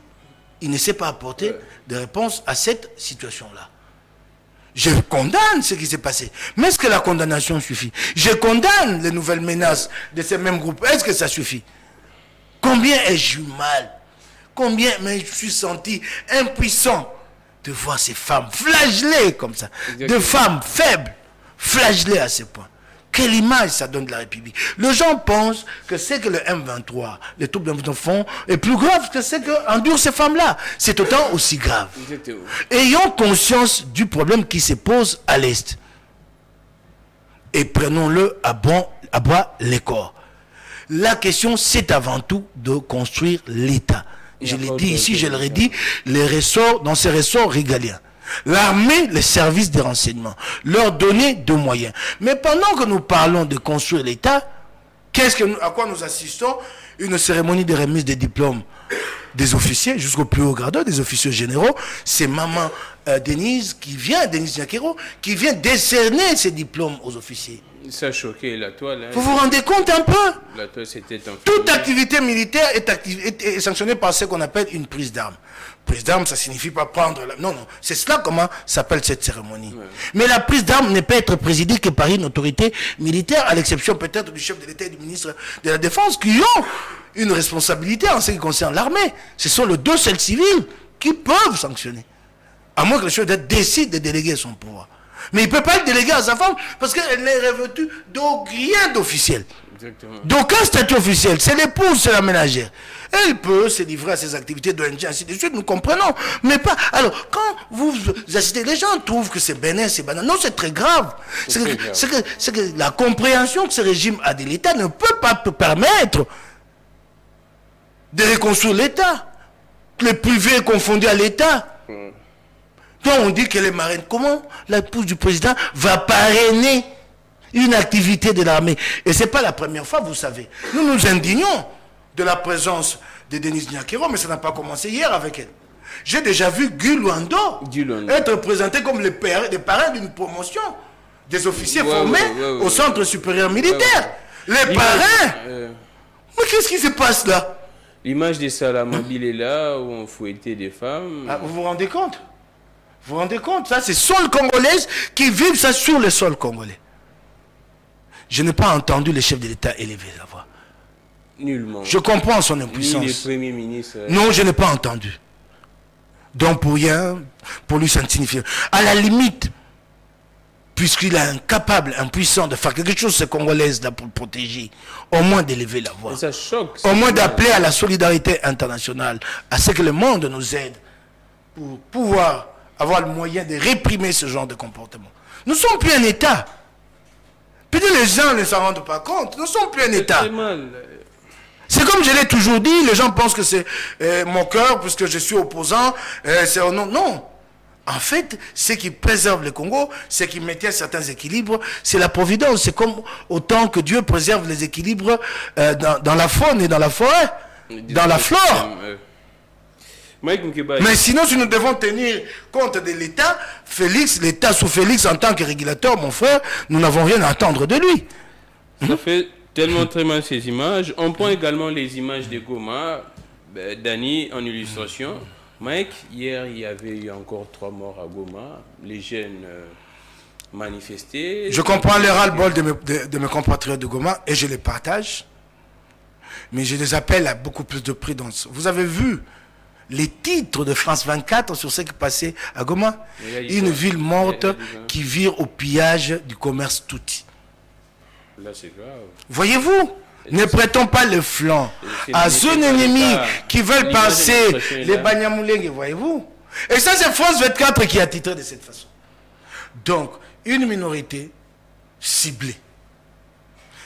il ne sait pas apporter de réponse à cette situation-là. Je condamne ce qui s'est passé. Mais est-ce que la condamnation suffit? Je condamne les nouvelles menaces de ces mêmes groupes. Est-ce que ça suffit? Combien ai-je eu mal? Combien je suis senti impuissant de voir ces femmes flagellées comme ça. Exactement. De femmes faibles, flagellées à ce point. Quelle image ça donne de la République? Les gens pensent que c'est que le M23, les troupes de font, est plus grave que ce qu'endurent ces femmes-là. C'est autant aussi grave. Exactement. Ayons conscience du problème qui se pose à l'Est. Et prenons-le à bras les corps. La question, c'est avant tout de construire l'État. Je l'ai dit ici, je l'ai dit, les ressorts, dans ces ressorts régaliens. L'armée, les services de renseignement, leur donner de moyens. Mais pendant que nous parlons de construire l'État, à quoi nous assistons? Une cérémonie de remise des diplômes des officiers, jusqu'au plus haut grade, des officiers généraux. Ces mamans Denise Nyakero, qui vient décerner ses diplômes aux officiers. Ça a choqué la toile. Hein. Vous vous rendez compte un peu? La toile, c'était un Toute activité militaire est sanctionnée par ce qu'on appelle une prise d'armes. Prise d'armes, ça signifie pas prendre... Non, non, c'est cela comment s'appelle cette cérémonie. Ouais. Mais la prise d'armes ne peut être présidée que par une autorité militaire, à l'exception peut-être du chef de l'État et du ministre de la Défense, qui ont une responsabilité en ce qui concerne l'armée. Ce sont les deux seuls civils qui peuvent sanctionner. À moins que le chef d'État décide de déléguer son pouvoir. Mais il ne peut pas le déléguer à sa femme parce qu'elle n'est revêtue de rien d'officiel. D'aucun statut officiel. C'est l'épouse, c'est la ménagère. Elle peut se livrer à ses activités d'ONG, ainsi de suite, nous comprenons. Mais pas. Alors, quand vous assistez, les gens trouvent que c'est bénin, c'est banal. Non, c'est très grave. C'est que la compréhension que ce régime a de l'État ne peut pas permettre de reconstruire l'État. Le privé est confondu à l'État. Donc on dit qu'elle est marraine. Comment l'épouse du président va parrainer une activité de l'armée? Et ce n'est pas la première fois, vous savez. Nous nous indignons de la présence de Denise Nyakero, mais ça n'a pas commencé hier avec elle. J'ai déjà vu Guy Luando être présenté comme les parrains d'une promotion des officiers formés au centre supérieur militaire. Les parrains. Mais qu'est-ce qui se passe là? L'image des Salamabile est là, où on fouettait des femmes. Ah, vous vous rendez compte? Vous vous rendez compte? Ça, c'est sol congolaises qui vivent ça sur le sol congolais. Je n'ai pas entendu le chef de l'État élever la voix. Nullement. Je comprends son impuissance. Ni les premiers ministres. Non, je n'ai pas entendu. Donc pour rien, pour lui, ça ne signifie rien. À la limite, puisqu'il est incapable, impuissant de faire quelque chose, ces Congolaises là pour le protéger, au moins d'élever la voix. Et ça choque. Au moins d'appeler à la solidarité internationale, à ce que le monde nous aide pour pouvoir avoir le moyen de réprimer ce genre de comportement. Nous ne sommes plus un État. Peut-être les gens ne s'en rendent pas compte. Nous ne sommes plus un État. C'est comme je l'ai toujours dit, les gens pensent que c'est mon cœur, puisque je suis opposant. Non, non. En fait, ce qui préserve le Congo, ce qui maintient certains équilibres, c'est la providence. C'est comme autant que Dieu préserve les équilibres dans la faune et dans la forêt, dans la flore. Mais sinon, si nous devons tenir compte de l'État, l'État sous Félix en tant que régulateur, mon frère, nous n'avons rien à attendre de lui. Ça fait tellement très mal ces images. On prend également les images de Goma, Dani en illustration. Mike, hier, il y avait eu encore 3 morts à Goma. Les jeunes manifestaient. Je comprends le ras-le-bol de mes compatriotes de Goma et je les partage. Mais je les appelle à beaucoup plus de prudence. Vous avez vu les titres de France 24 sur ce qui passait à Goma? Une ville morte qui vire au pillage du commerce Touti. Là, c'est grave. Voyez-vous? Ne prêtons pas le flanc à ceux ennemis qui veulent passer les Banyamulenge, voyez-vous? Et ça, c'est France 24 qui a titré de cette façon. Donc, une minorité ciblée.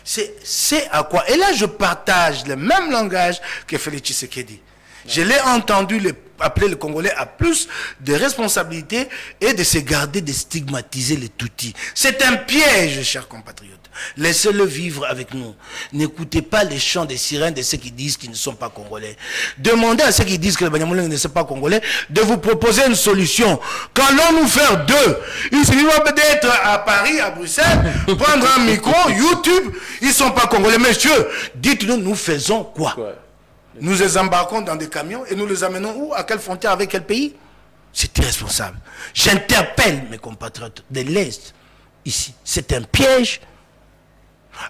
C'est à quoi? Et là, je partage le même langage que Félix Tshisekedi. Je l'ai entendu appeler le Congolais à plus de responsabilités et de se garder de stigmatiser les Tutsis. C'est un piège, chers compatriotes. Laissez-le vivre avec nous. N'écoutez pas les chants des sirènes de ceux qui disent qu'ils ne sont pas Congolais. Demandez à ceux qui disent que les Banyamulenge ne sont pas Congolais de vous proposer une solution. Qu'allons-nous faire d'eux? Il suffit d'être à Paris, à Bruxelles, prendre un micro, YouTube, ils ne sont pas Congolais. Messieurs, dites-nous, nous faisons quoi? Nous les embarquons dans des camions et nous les amenons où? À quelle frontière? Avec quel pays? C'est irresponsable. J'interpelle mes compatriotes de l'Est ici. C'est un piège.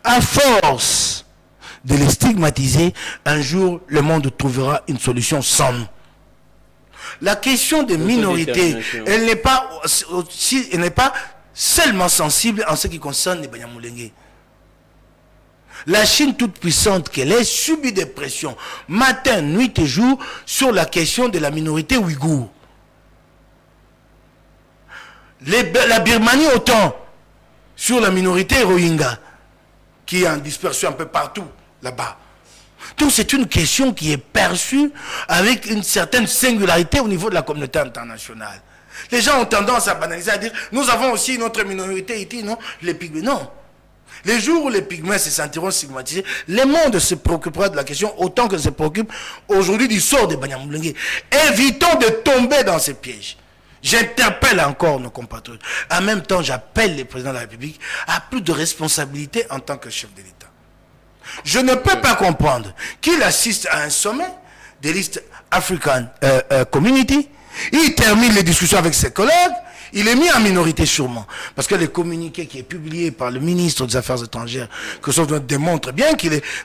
À force de les stigmatiser, un jour, le monde trouvera une solution sans nous. La question des minorités, elle n'est pas seulement sensible en ce qui concerne les Banyamulenge. La Chine toute puissante qu'elle est subit des pressions matin, nuit et jour sur la question de la minorité ouïghour. La Birmanie autant sur la minorité Rohingya qui est en dispersion un peu partout là-bas. Donc c'est une question qui est perçue avec une certaine singularité au niveau de la communauté internationale. Les gens ont tendance à banaliser, à dire nous avons aussi notre minorité ici, non? Les Pygmées, non. Les jours où les Pygmées se sentiront stigmatisés, le monde se préoccupera de la question autant que se préoccupe aujourd'hui du sort des Banyamulenge. Évitons de tomber dans ces pièges. J'interpelle encore nos compatriotes. En même temps, j'appelle les présidents de la République à plus de responsabilité en tant que chef de l'État. Je ne peux pas comprendre qu'il assiste à un sommet de l'East African Community, il termine les discussions avec ses collègues, il est mis en minorité sûrement. Parce que le communiqué qui est publié par le ministre des Affaires étrangères, Christophe, démontre bien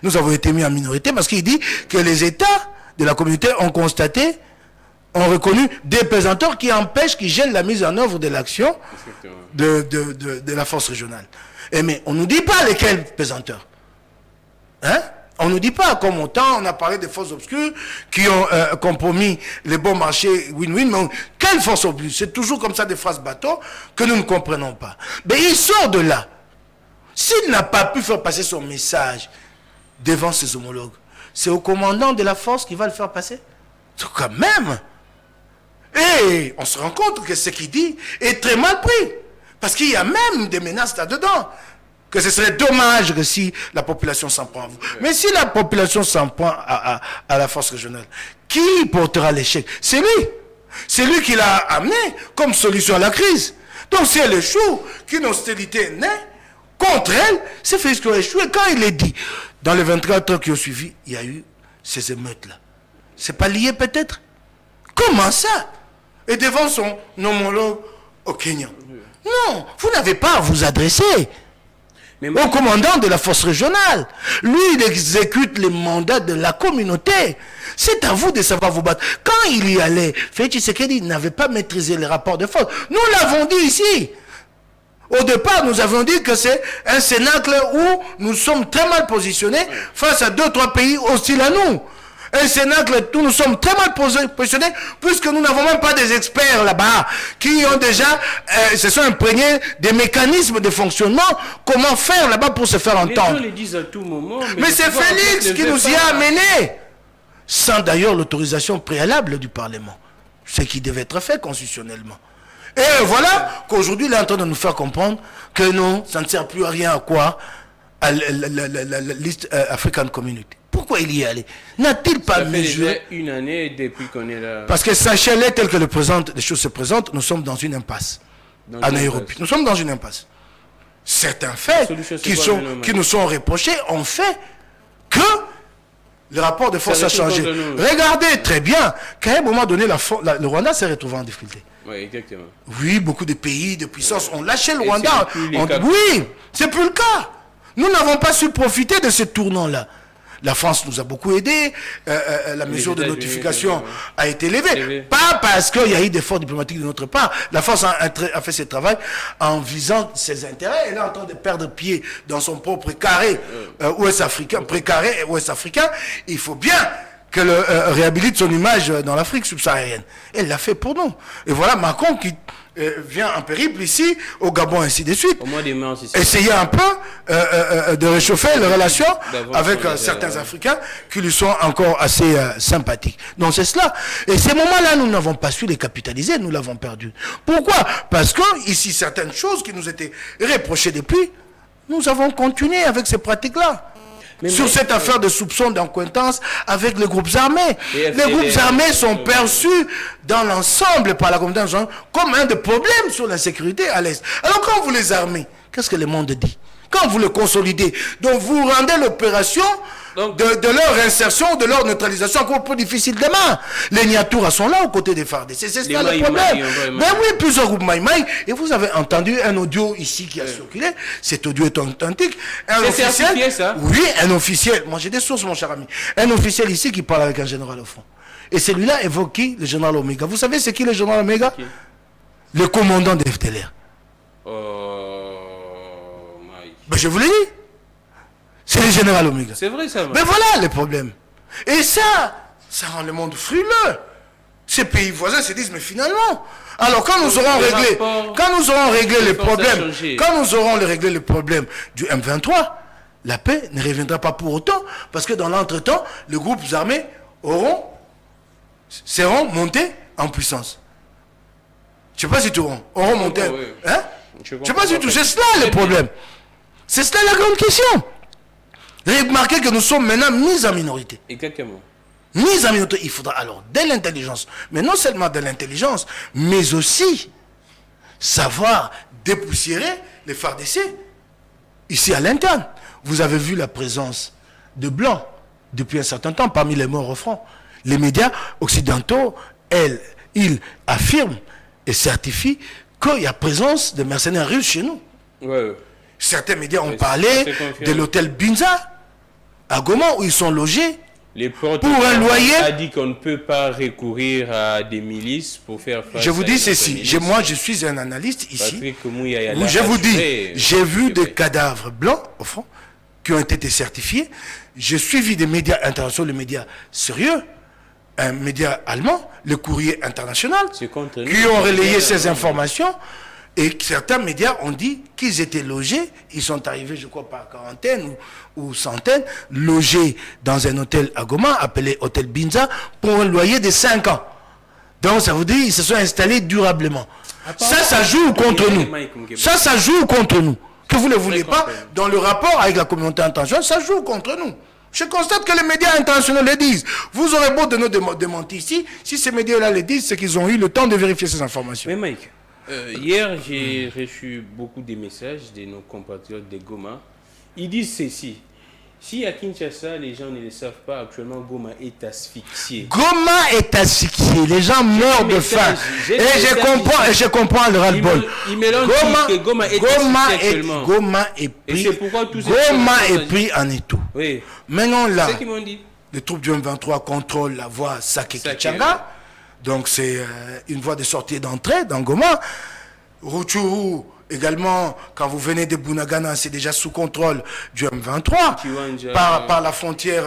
nous avons été mis en minorité parce qu'il dit que les États de la communauté ont constaté, ont reconnu des pesanteurs qui empêchent, qui gênent la mise en œuvre de l'action de la force régionale. Mais on ne nous dit pas lesquels pesanteurs. Hein? On ne nous dit pas, comme autant on a parlé des forces obscures qui ont compromis les bons marchés win-win, mais quelle force obscure? C'est toujours comme ça des phrases bateau que nous ne comprenons pas. Mais il sort de là. S'il n'a pas pu faire passer son message devant ses homologues, c'est au commandant de la force qui va le faire passer. C'est quand même. Et on se rend compte que ce qu'il dit est très mal pris. Parce qu'il y a même des menaces là-dedans. Que ce serait dommage que si la population s'en prend à vous. Mais si la population s'en prend à la force régionale, qui portera l'échec? C'est lui. C'est lui qui l'a amené comme solution à la crise. Donc si elle échoue, qu'une hostilité naît contre elle, c'est Félix qui a échoué. Quand il est dit, dans les 24 heures qui ont suivi, il y a eu ces émeutes-là. C'est pas lié peut-être? Comment ça? Et devant son homologue au Kenya. Non, vous n'avez pas à vous adresser au commandant de la force régionale. Lui, il exécute les mandats de la communauté. C'est à vous de savoir vous battre. Quand il y allait, Félix Tshisekedi n'avait pas maîtrisé les rapports de force. Nous l'avons dit ici. Au départ, nous avons dit que c'est un cénacle où nous sommes très mal positionnés face à 2-3 pays hostiles à nous. Un cénacle où nous sommes très mal positionnés puisque nous n'avons même pas des experts là-bas qui ont déjà se sont imprégnés des mécanismes de fonctionnement. Comment faire là-bas pour se faire entendre? Les gens le disent à tout moment. Mais c'est Félix qui nous y a amenés, sans d'ailleurs l'autorisation préalable du Parlement, ce qui devait être fait constitutionnellement. Et voilà qu'aujourd'hui il est en train de nous faire comprendre que non, ça ne sert plus à rien à quoi à l'East African Community. Pourquoi il y est allé? N'a-t-il pas mesuré? Une année depuis qu'on est là. Parce que sachez-le, tel que les choses se présentent, nous sommes dans une impasse. En Nairobi. Nous sommes dans une impasse. Certains faits qui nous sont reprochés ont fait que le rapport de force a changé. Regardez très bien qu'à un moment donné, le Rwanda s'est retrouvé en difficulté. Oui, exactement. Oui, beaucoup de pays, de puissances ont lâché le Rwanda. Oui, c'est plus le cas. Nous n'avons pas su profiter de ce tournant-là. La France nous a beaucoup aidé, la mesure de notification a été levée. Pas parce qu'il y a eu des efforts diplomatiques de notre part. La France a fait ce travail en visant ses intérêts. Elle est en train de perdre pied dans son propre carré ouest africain, précaré ouest africain. Il faut bien qu'elle réhabilite son image dans l'Afrique subsaharienne. Elle l'a fait pour nous. Et voilà Macron qui vient en périple ici, au Gabon, ainsi de suite. Au mois de mars, essayer un peu de réchauffer les relations avec certains Africains qui lui sont encore assez sympathiques. Donc c'est cela. Et ces moments-là, nous n'avons pas su les capitaliser, nous l'avons perdu. Pourquoi? Parce que ici, certaines choses qui nous étaient reprochées depuis, nous avons continué avec ces pratiques-là. Sur cette affaire de soupçon d'accointance avec les groupes armés. Les groupes armés sont perçus dans l'ensemble par la communauté internationale comme un des problèmes sur la sécurité à l'Est. Alors quand vous les armez, qu'est-ce que le monde dit? Quand vous le consolidez, donc vous rendez l'opération de leur insertion, de leur neutralisation encore plus difficile demain. Les Niatoura sont là aux côtés des FARDC. C'est ça le problème. Ben oui, plusieurs groupes Maïmaï. Et vous avez entendu un audio ici qui a circulé. Cet audio est authentique. Un officiel, ça? Oui, un officiel. Moi j'ai des sources, mon cher ami. Un officiel ici qui parle avec un général au fond. Et celui-là évoque qui? Le général Omega. Vous savez c'est qui le général Omega? Le commandant de FDLR. Ben je vous l'ai dit. C'est le général Omega. C'est vrai ça. Mais voilà les problèmes. Et ça rend le monde frileux. Ces pays voisins se disent, mais finalement, alors quand nous aurons réglé les problèmes, quand nous aurons réglé les problèmes du M23, la paix ne reviendra pas pour autant, parce que dans l'entretemps, les groupes armés seront montés en puissance. Je ne sais pas si tu auront monté. Hein? Je ne sais pas si tu. C'est cela le problème. C'est cela la grande question. Remarquez que nous sommes maintenant mis en minorité. Exactement. mise en minorité, il faudra alors de l'intelligence, mais non seulement de l'intelligence, mais aussi savoir dépoussiérer les FARDC ici à l'interne. Vous avez vu la présence de Blancs depuis un certain temps parmi les morts au front. Les médias occidentaux, ils affirment et certifient qu'il y a présence de mercenaires russes chez nous. Ouais. Certains médias ont parlé de l'hôtel Binza à Goma où ils sont logés. Les portes pour un loyer. A dit qu'on ne peut pas recourir à des milices pour faire face. Je vous dis à ceci, moi je suis un analyste ici. Je vous dis, j'ai vu des cadavres blancs au fond qui ont été certifiés. J'ai suivi des médias internationaux, les médias sérieux, un média allemand, le Courrier international, qui ont relayé ces informations. Et certains médias ont dit qu'ils étaient logés, ils sont arrivés, je crois, par quarantaine ou centaine, logés dans un hôtel à Goma, appelé Hôtel Binza, pour un loyer de 5 ans. Donc, ça veut dire qu'ils se sont installés durablement. Ça joue contre nous. Ça joue contre nous. Que vous ne voulez pas, dans le rapport avec la communauté internationale, ça joue contre nous. Je constate que les médias internationaux le disent. Vous aurez beau de nous démentir ici, si ces médias-là le disent, c'est qu'ils ont eu le temps de vérifier ces informations. Mais Mike, hier, j'ai reçu beaucoup de messages de nos compatriotes de Goma. Ils disent ceci. Si à Kinshasa, les gens ne le savent pas, actuellement, Goma est asphyxié. Goma est asphyxié. Les gens meurent de faim. Et je comprends le ras-le-bol. Goma est pris en étau. Oui. Maintenant, là, c'est ce qu'ils m'ont dit. Les troupes du M23 contrôlent la voie Sake-Kichanga. Donc, c'est une voie de sortie et d'entrée dans Goma. Rutshuru, également, quand vous venez de Bunagana, c'est déjà sous contrôle du M23 par la frontière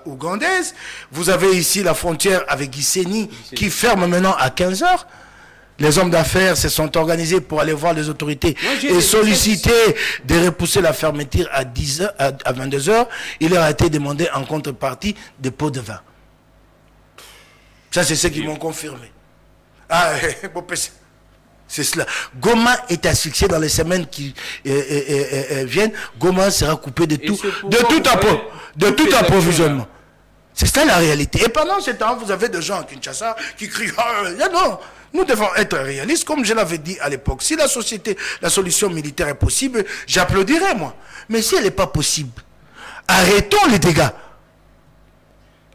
ougandaise. Vous avez ici la frontière avec Gisenyi qui ferme maintenant à 15h. Les hommes d'affaires se sont organisés pour aller voir les autorités et solliciter de repousser la fermeture à 22h. Il leur a été demandé en contrepartie des pots de vin. Ça, c'est ce qu'ils m'ont confirmé. Ah, c'est cela. Goma est asphyxié dans les semaines qui viennent. Goma sera coupé de tout approvisionnement. C'est ça la réalité. Et pendant ce temps, vous avez des gens à Kinshasa qui crient non, nous devons être réalistes, comme je l'avais dit à l'époque. Si la solution militaire est possible, j'applaudirais, moi. Mais si elle n'est pas possible, arrêtons les dégâts.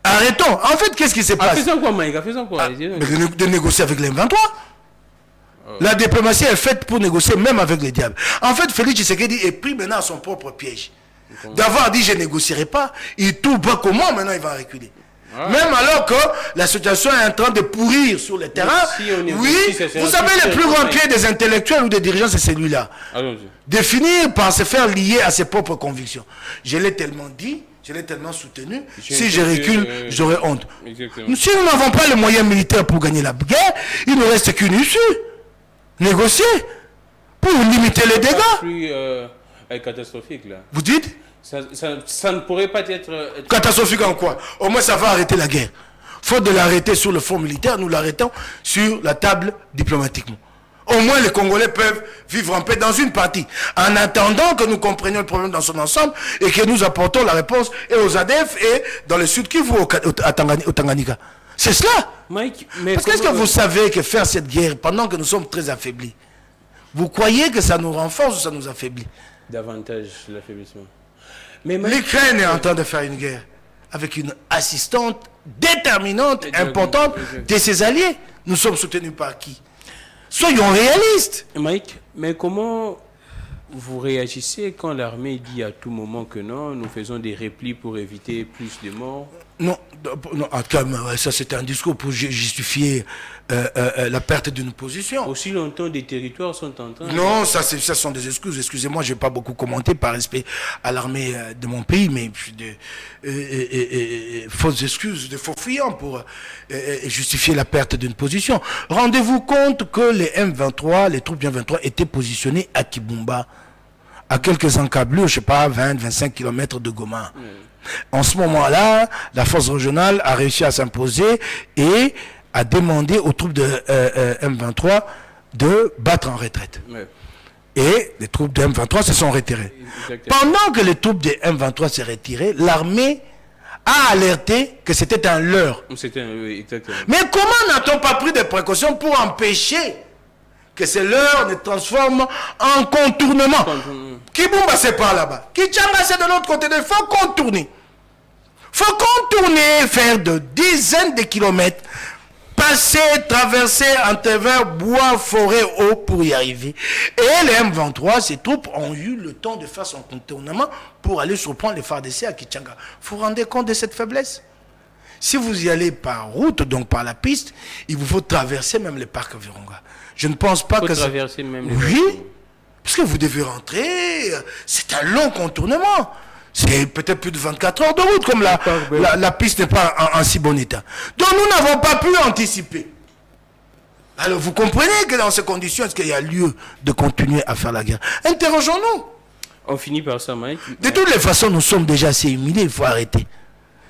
Arrêtons. En fait, qu'est-ce qui se passe? Faisons quoi, Mike? Faisons quoi? De négocier avec les M23. La diplomatie est faite pour négocier même avec les diables. En fait, Félix Tshisekedi est pris maintenant à son propre piège. D'avoir dit je ne négocierai pas, il tout pas comment maintenant il va reculer. Même alors que la situation est en train de pourrir sur le terrain. Vous savez, le plus grand pied des intellectuels ou des dirigeants, c'est celui-là. De finir par se faire lier à ses propres convictions. Je l'ai tellement dit. Je l'ai tellement soutenu. Si je recule, j'aurai honte. Exactement. Si nous n'avons pas les moyens militaires pour gagner la guerre, il ne reste qu'une issue. Négocier pour limiter les dégâts. Plus catastrophique là. Vous dites ça ne pourrait pas être... Catastrophique en quoi? Au moins ça va arrêter la guerre. Faute de l'arrêter sur le front militaire, nous l'arrêtons sur la table diplomatiquement. Au moins les Congolais peuvent vivre en paix dans une partie. En attendant que nous comprenions le problème dans son ensemble et que nous apportons la réponse et aux ADF et dans le sud Kivu au Tanganyika. C'est cela. Mike, parce qu'est-ce que vous savez que faire cette guerre pendant que nous sommes très affaiblis, vous croyez que ça nous renforce ou ça nous affaiblit? Davantage l'affaiblissement. L'Ukraine est en train de faire une guerre avec une assistante déterminante, importante de ses alliés. Nous sommes soutenus par qui? Soyons réalistes. Mike, mais comment vous réagissez quand l'armée dit à tout moment que non, nous faisons des replis pour éviter plus de morts? Non, ça c'est un discours pour justifier la perte d'une position. Aussi longtemps des territoires sont en train... Non, ça sont des excuses. Excusez-moi, je ne vais pas beaucoup commenter par respect à l'armée de mon pays, mais fausses excuses, de faux fuyants pour justifier la perte d'une position. Rendez-vous compte que les M23, les troupes du M23 étaient positionnées à Kibumba, à quelques encablures, je ne sais pas, 20-25 km de Goma. En ce moment-là, la force régionale a réussi à s'imposer et a demandé aux troupes de M23 de battre en retraite. Et les troupes de M23 se sont retirées. Pendant que les troupes de M23 s'est retirées, l'armée a alerté que c'était un leurre. Oui, exactement. Mais comment n'a-t-on pas pris des précautions pour empêcher que ces leurres ne transforment en contournement? Kibumba, c'est par là-bas. Kichanga, c'est de l'autre côté. Il faut contourner. Il faut contourner, faire de dizaines de kilomètres, passer, traverser en travers bois, forêt, eau pour y arriver. Et les M23, ces troupes ont eu le temps de faire son contournement pour aller surprendre les FARDC à Kichanga. Vous vous rendez compte de cette faiblesse? Si vous y allez par route, donc par la piste, il vous faut traverser même le parc Virunga. Je ne pense pas que traverser même oui, parce que vous devez rentrer. C'est un long contournement. C'est peut-être plus de 24 heures de route, comme la piste n'est pas en si bon état. Donc nous n'avons pas pu anticiper. Alors vous comprenez que dans ces conditions, est-ce qu'il y a lieu de continuer à faire la guerre? Interrogeons-nous. On finit par ça, Mike. De toutes les façons, nous sommes déjà assez humiliés, il faut arrêter.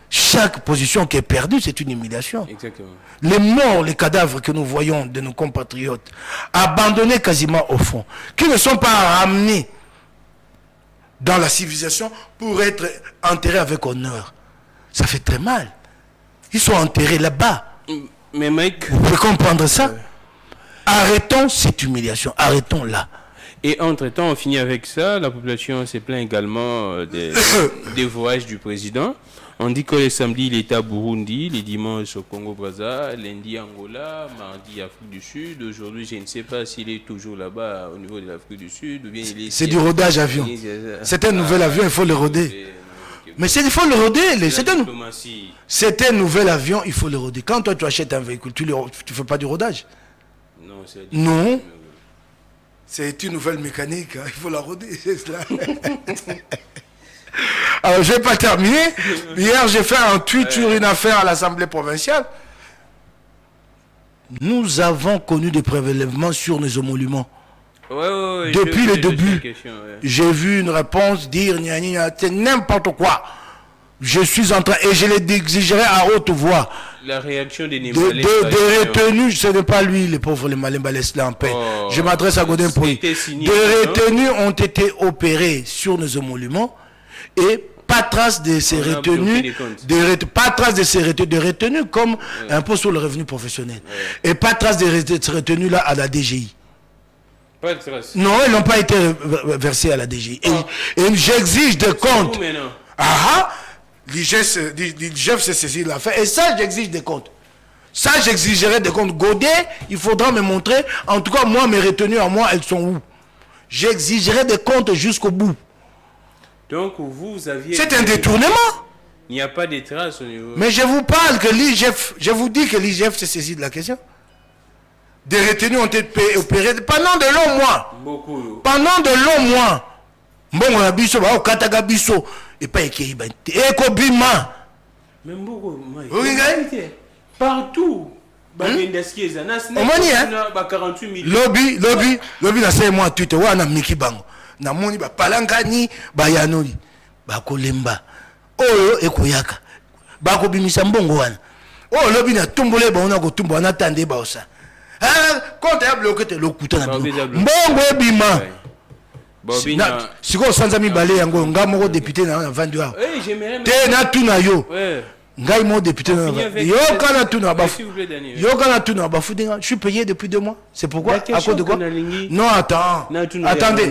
Chaque position qui est perdue, c'est une humiliation. Exactement. Les morts, les cadavres que nous voyons de nos compatriotes, abandonnés quasiment au fond, qui ne sont pas ramenés dans la civilisation pour être enterrés avec honneur. Ça fait très mal. Ils sont enterrés là-bas. Mais Mike... Vous pouvez comprendre ça? Arrêtons cette humiliation. Arrêtons-la. Et entre-temps, on finit avec ça. La population se plaint également des voyages du président. On dit que les samedis, il était à Burundi, les dimanches au Congo-Brazza, lundi Angola, mardi Afrique du Sud. Aujourd'hui, je ne sais pas s'il est toujours là-bas au niveau de l'Afrique du Sud ou bien il est... C'est du rodage avion. C'est un nouvel avion, il faut le roder. Mais il faut le roder. C'est un nouvel avion, il faut le roder. Quand toi tu achètes un véhicule, tu ne fais pas du rodage? Non, c'est... Non. C'est une nouvelle mécanique, hein. Il faut la roder, c'est cela. Alors, je ne vais pas terminer. Hier, j'ai fait un tweet sur une affaire à l'Assemblée provinciale. Nous avons connu des prélèvements sur nos émoluments. Depuis le début, j'ai vu une réponse dire c'est n'importe quoi. Je suis en train, et je l'exigerai à haute voix. La réaction des des retenus, ce n'est pas lui, les pauvres, les Malemba, laisse-les en paix. Je m'adresse à Godin Poui. Des retenus ont été opérés sur nos émoluments. Et pas trace de ces retenues, pas trace de ces retenues comme impôt sur le revenu professionnel. Et pas trace de ces retenues là à la DGI. Pas de trace. Non, ils n'ont pas été versés à la DGI. Et j'exige des comptes. L'IGF s'est saisi de l'affaire. Et ça, j'exige des comptes. Ça, j'exigerai des comptes. Godet, il faudra me montrer. En tout cas, moi, mes retenues à moi, elles sont où? J'exigerai des comptes jusqu'au bout. Donc vous aviez... C'est un détournement. Il n'y a pas de traces au niveau... Mais je vous parle que l'IGF, je vous dis que l'IGF s'est saisi de la question. Des retenues ont été opérées pendant de longs mois. Beaucoup. Pendant de longs mois. Bon, la biso, au Kataga biso, et pas Ekeiba. Eko Bima. Même beaucoup. Partout. Omani, hein? 48 000. Lobby, na c'est moi, tu te vois, na Miki Bango. Na moni ba palangani ba yanoli ba kolemba oyo ekoyaka ba ko bimisa mbongo wana o lobi na tumbole ba ona ko tumba na tande ba osa compte ya bloqué te lokuta na mbongo ebima siko sanza mibale yango ngamo député na vandu aho te na tuna yo ngai mon député yo kana tuna bafu yo kana tuna bafu je suis payé depuis 2 mois. C'est pourquoi à cause de quoi? Non, attendez.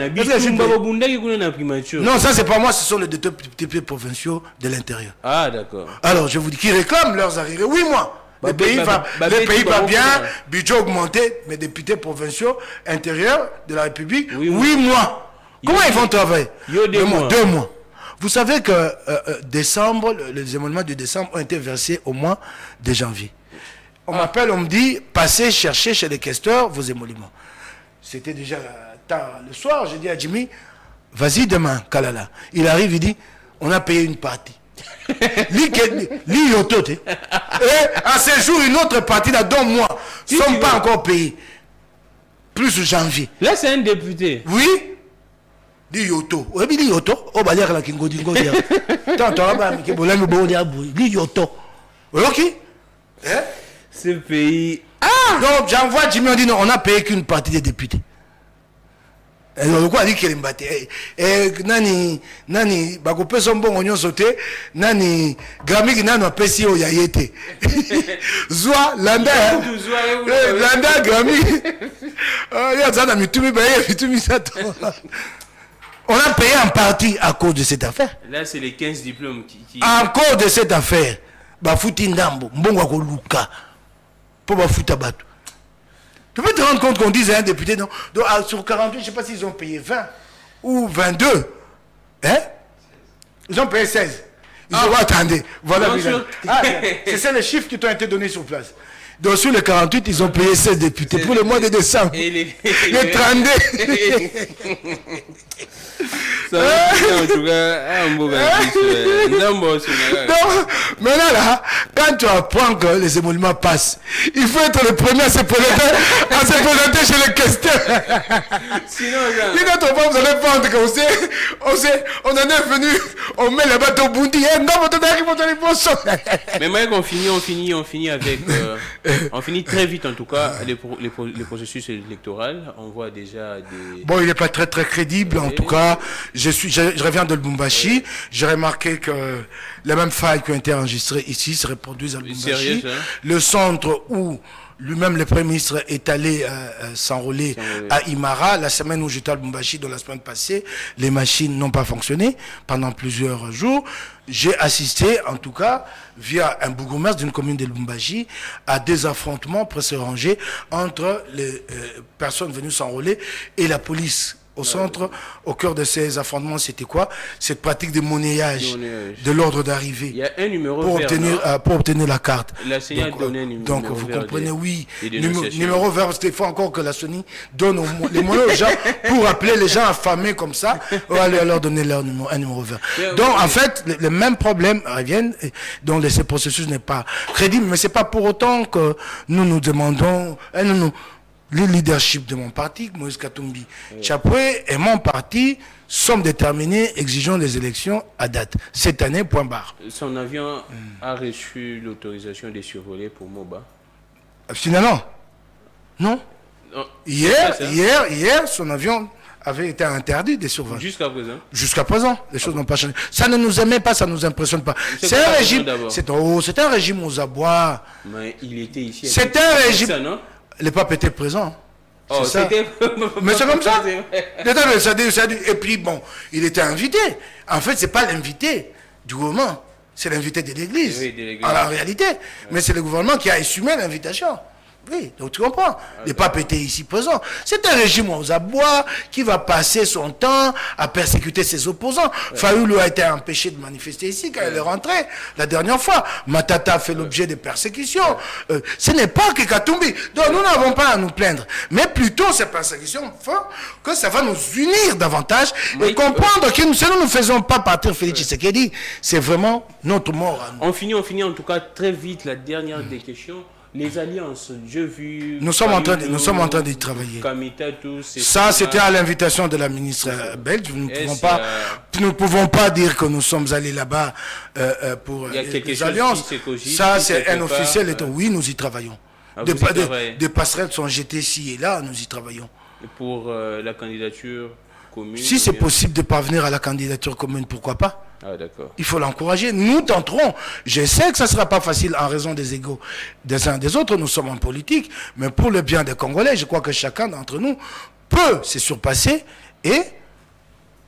Non, ça c'est pas moi, ce sont les députés provinciaux de l'intérieur. Ah d'accord. Alors je vous dis qu'ils réclament leurs arriérés. Oui, moi. Le pays va bien, budget augmenté, mes députés provinciaux intérieurs de la République, 8 mois. Comment ils vont travailler? 2 mois. Vous savez que décembre, les émoluments de décembre ont été versés au mois de janvier. On m'appelle, on me dit, passez chercher chez les questeurs vos émoluments. C'était déjà tard le soir, j'ai dit à Jimmy, vas-y demain, Kalala. Il arrive, il dit, on a payé une partie. Et à ce jour, une autre partie, là, dont moi, ne sont pas encore payés. Plus janvier. Là, c'est un député. Oui. Di yoto. Oui, di yoto. Oh, bah, il y a la kingo dingo. Tant, di yoto. Ok. Ce pays. Donc, j'envoie Jimmy, on dit non, on n'a payé qu'une partie des députés. Pourquoi dit qu'elle est nani bakopé son bon oignon sauté nani Grammy qui n'a pas si au yayete Zoa Landa Landa Grammy il y a ça dans mitumi ça on a payé en partie à cause de cette affaire. Là c'est les 15 diplômes qui... À cause de cette affaire bafuti ndambo mbongo ko luka pour bafuta bato. Tu peux te rendre compte qu'on dise à un député, non? Donc, sur 48, je ne sais pas s'ils ont payé 20 ou 22. Hein? Ils ont payé 16. Ils ont attendez. Voilà. C'est ça les chiffres qui t'ont été donnés sur place. Donc, sur les 48, ils ont payé 16 députés pour le mois de décembre. Et les 32. Ça en tout cas, un beau Donc, maintenant là, quand tu apprends que les émoluments passent, il faut être le premier à se présenter chez les questeurs. Sinon, quand on va, vous allez prendre que on en est venu, on met le bateau au Bundi, mais Mike, on finit avec, on finit très vite en tout cas les processus électoraux. On voit déjà des... Bon, il n'est pas très crédible en tout cas. Je reviens de Lubumbashi. J'ai remarqué que les mêmes failles qui ont été enregistrées ici se reproduisent à Lubumbashi. Sérieux, hein? Le centre où lui-même le Premier ministre est allé s'enrôler à Imara. La semaine où j'étais à Lubumbashi, dans la semaine passée, les machines n'ont pas fonctionné pendant plusieurs jours. J'ai assisté, en tout cas, via un bourgmestre d'une commune de Lubumbashi, à des affrontements presque rangés entre les personnes venues s'enrôler et la police. Au centre, au cœur de ces affrontements, c'était quoi? Cette pratique de monnayage de l'ordre d'arrivée. Il y a un numéro pour vert, pour obtenir la carte. La CENI a donné un numéro donc vert. vous comprenez, oui. Numéro Vert, parce qu'il faut encore que la CENI donne les moyens aux gens pour appeler les gens affamés comme ça, ou aller leur donner un numéro vert. Donc en fait, les mêmes problèmes reviennent, donc ce processus n'est pas crédible, mais c'est pas pour autant que nous demandons... Le leadership de mon parti, Moïse Katumbi Chapwe et mon parti sommes déterminés, exigeons des élections à date. Cette année, point barre. Son avion a reçu l'autorisation de survoler pour Moba. Finalement, non. Hier, son avion avait été interdit de survoler. Jusqu'à présent. Jusqu'à présent, les choses n'ont pas changé. Ça ne nous aimait pas, ça ne nous impressionne pas. C'est un régime. C'est un régime aux abois. Mais il était ici. C'est un régime. Ça, non? Le pape était présent. Oh, ça. Mais c'est comme ça. Et puis bon, il était invité. En fait, c'est pas l'invité du gouvernement, c'est l'invité de l'Église. Oui, en la réalité. Mais c'est le gouvernement qui a assumé l'invitation. Oui, donc tu comprends. Le pape était ici présent. C'est un régime aux abois qui va passer son temps à persécuter ses opposants. Fayoulou a été empêché de manifester ici quand il est rentré la dernière fois. Matata a fait l'objet de persécutions. Ce n'est pas que Katumbi. Donc nous n'avons pas à nous plaindre. Mais plutôt ces persécutions font que ça va nous unir davantage et comprendre que si nous ne faisons pas partir Félix Tshisekedi, c'est vraiment notre mort à nous. On finit en tout cas très vite la dernière des questions. Les alliances, j'ai vu... Nous sommes en train d'y travailler. Kamita, tout, ça, c'était à l'invitation de la ministre belge. Nous ne pouvons pas dire que nous sommes allés là-bas pour les alliances. Ça, c'est un officiel. Oui, nous y travaillons. Des passerelles sont jetées ici et là, nous y travaillons. Et pour la candidature commune? Si c'est possible de parvenir à la candidature commune, pourquoi pas? Ah, d'accord. Il faut l'encourager. Nous tenterons. Je sais que ça ne sera pas facile en raison des égos des uns des autres. Nous sommes en politique. Mais pour le bien des Congolais, je crois que chacun d'entre nous peut se surpasser et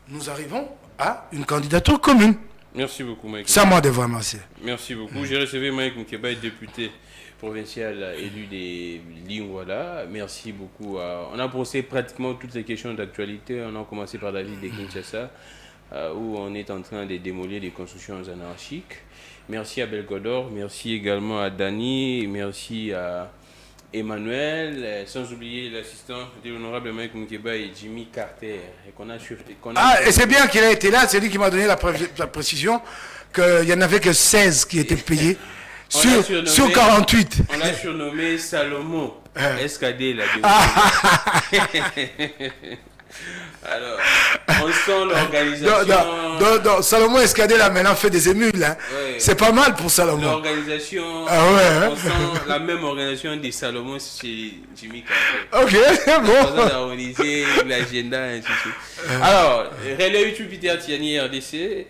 nous arrivons à une candidature commune. Merci beaucoup, Mike. C'est à moi de vous remercier. Merci beaucoup. J'ai reçu Mike Mukeba, député provincial élu des Lingwala. Merci beaucoup. On a posé pratiquement toutes les questions d'actualité. On a commencé par la ville de Kinshasa, où on est en train de démolir des constructions anarchiques. Merci à Belgodor, merci également à Dani, merci à Emmanuel, sans oublier l'assistant de l'honorable Mike Mukeba et Jimmy Carter. Et c'est bien qu'il a été là, c'est lui qui m'a donné la précision qu'il n'y en avait que 16 qui étaient payés sur 48. On l'a surnommé Salomon, SKD là. Alors, on sent l'organisation. Donc, Salomon Escadé là maintenant fait des émules. Hein. Ouais. C'est pas mal pour Salomon. L'organisation, Ah ouais, hein. on sent la même organisation des Salomon chez Jimmy Carter. Ok, bon. On a organisé l'agenda, ainsi de suite. Alors, relais YouTube Peter Tiani RDC,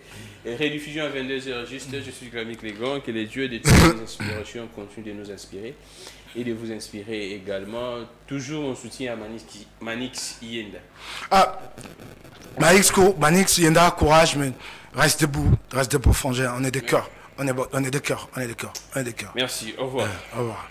rediffusion à 22h juste. Je suis Grammic Legrand, que les dieux de toutes les inspirations continuent de nous inspirer et de vous inspirer également. Toujours on soutient à Manix Yenda. Ah, Manix Yenda, courage, mais reste debout, frangin. On est des cœurs. On est des cœurs. Merci, au revoir. Au revoir.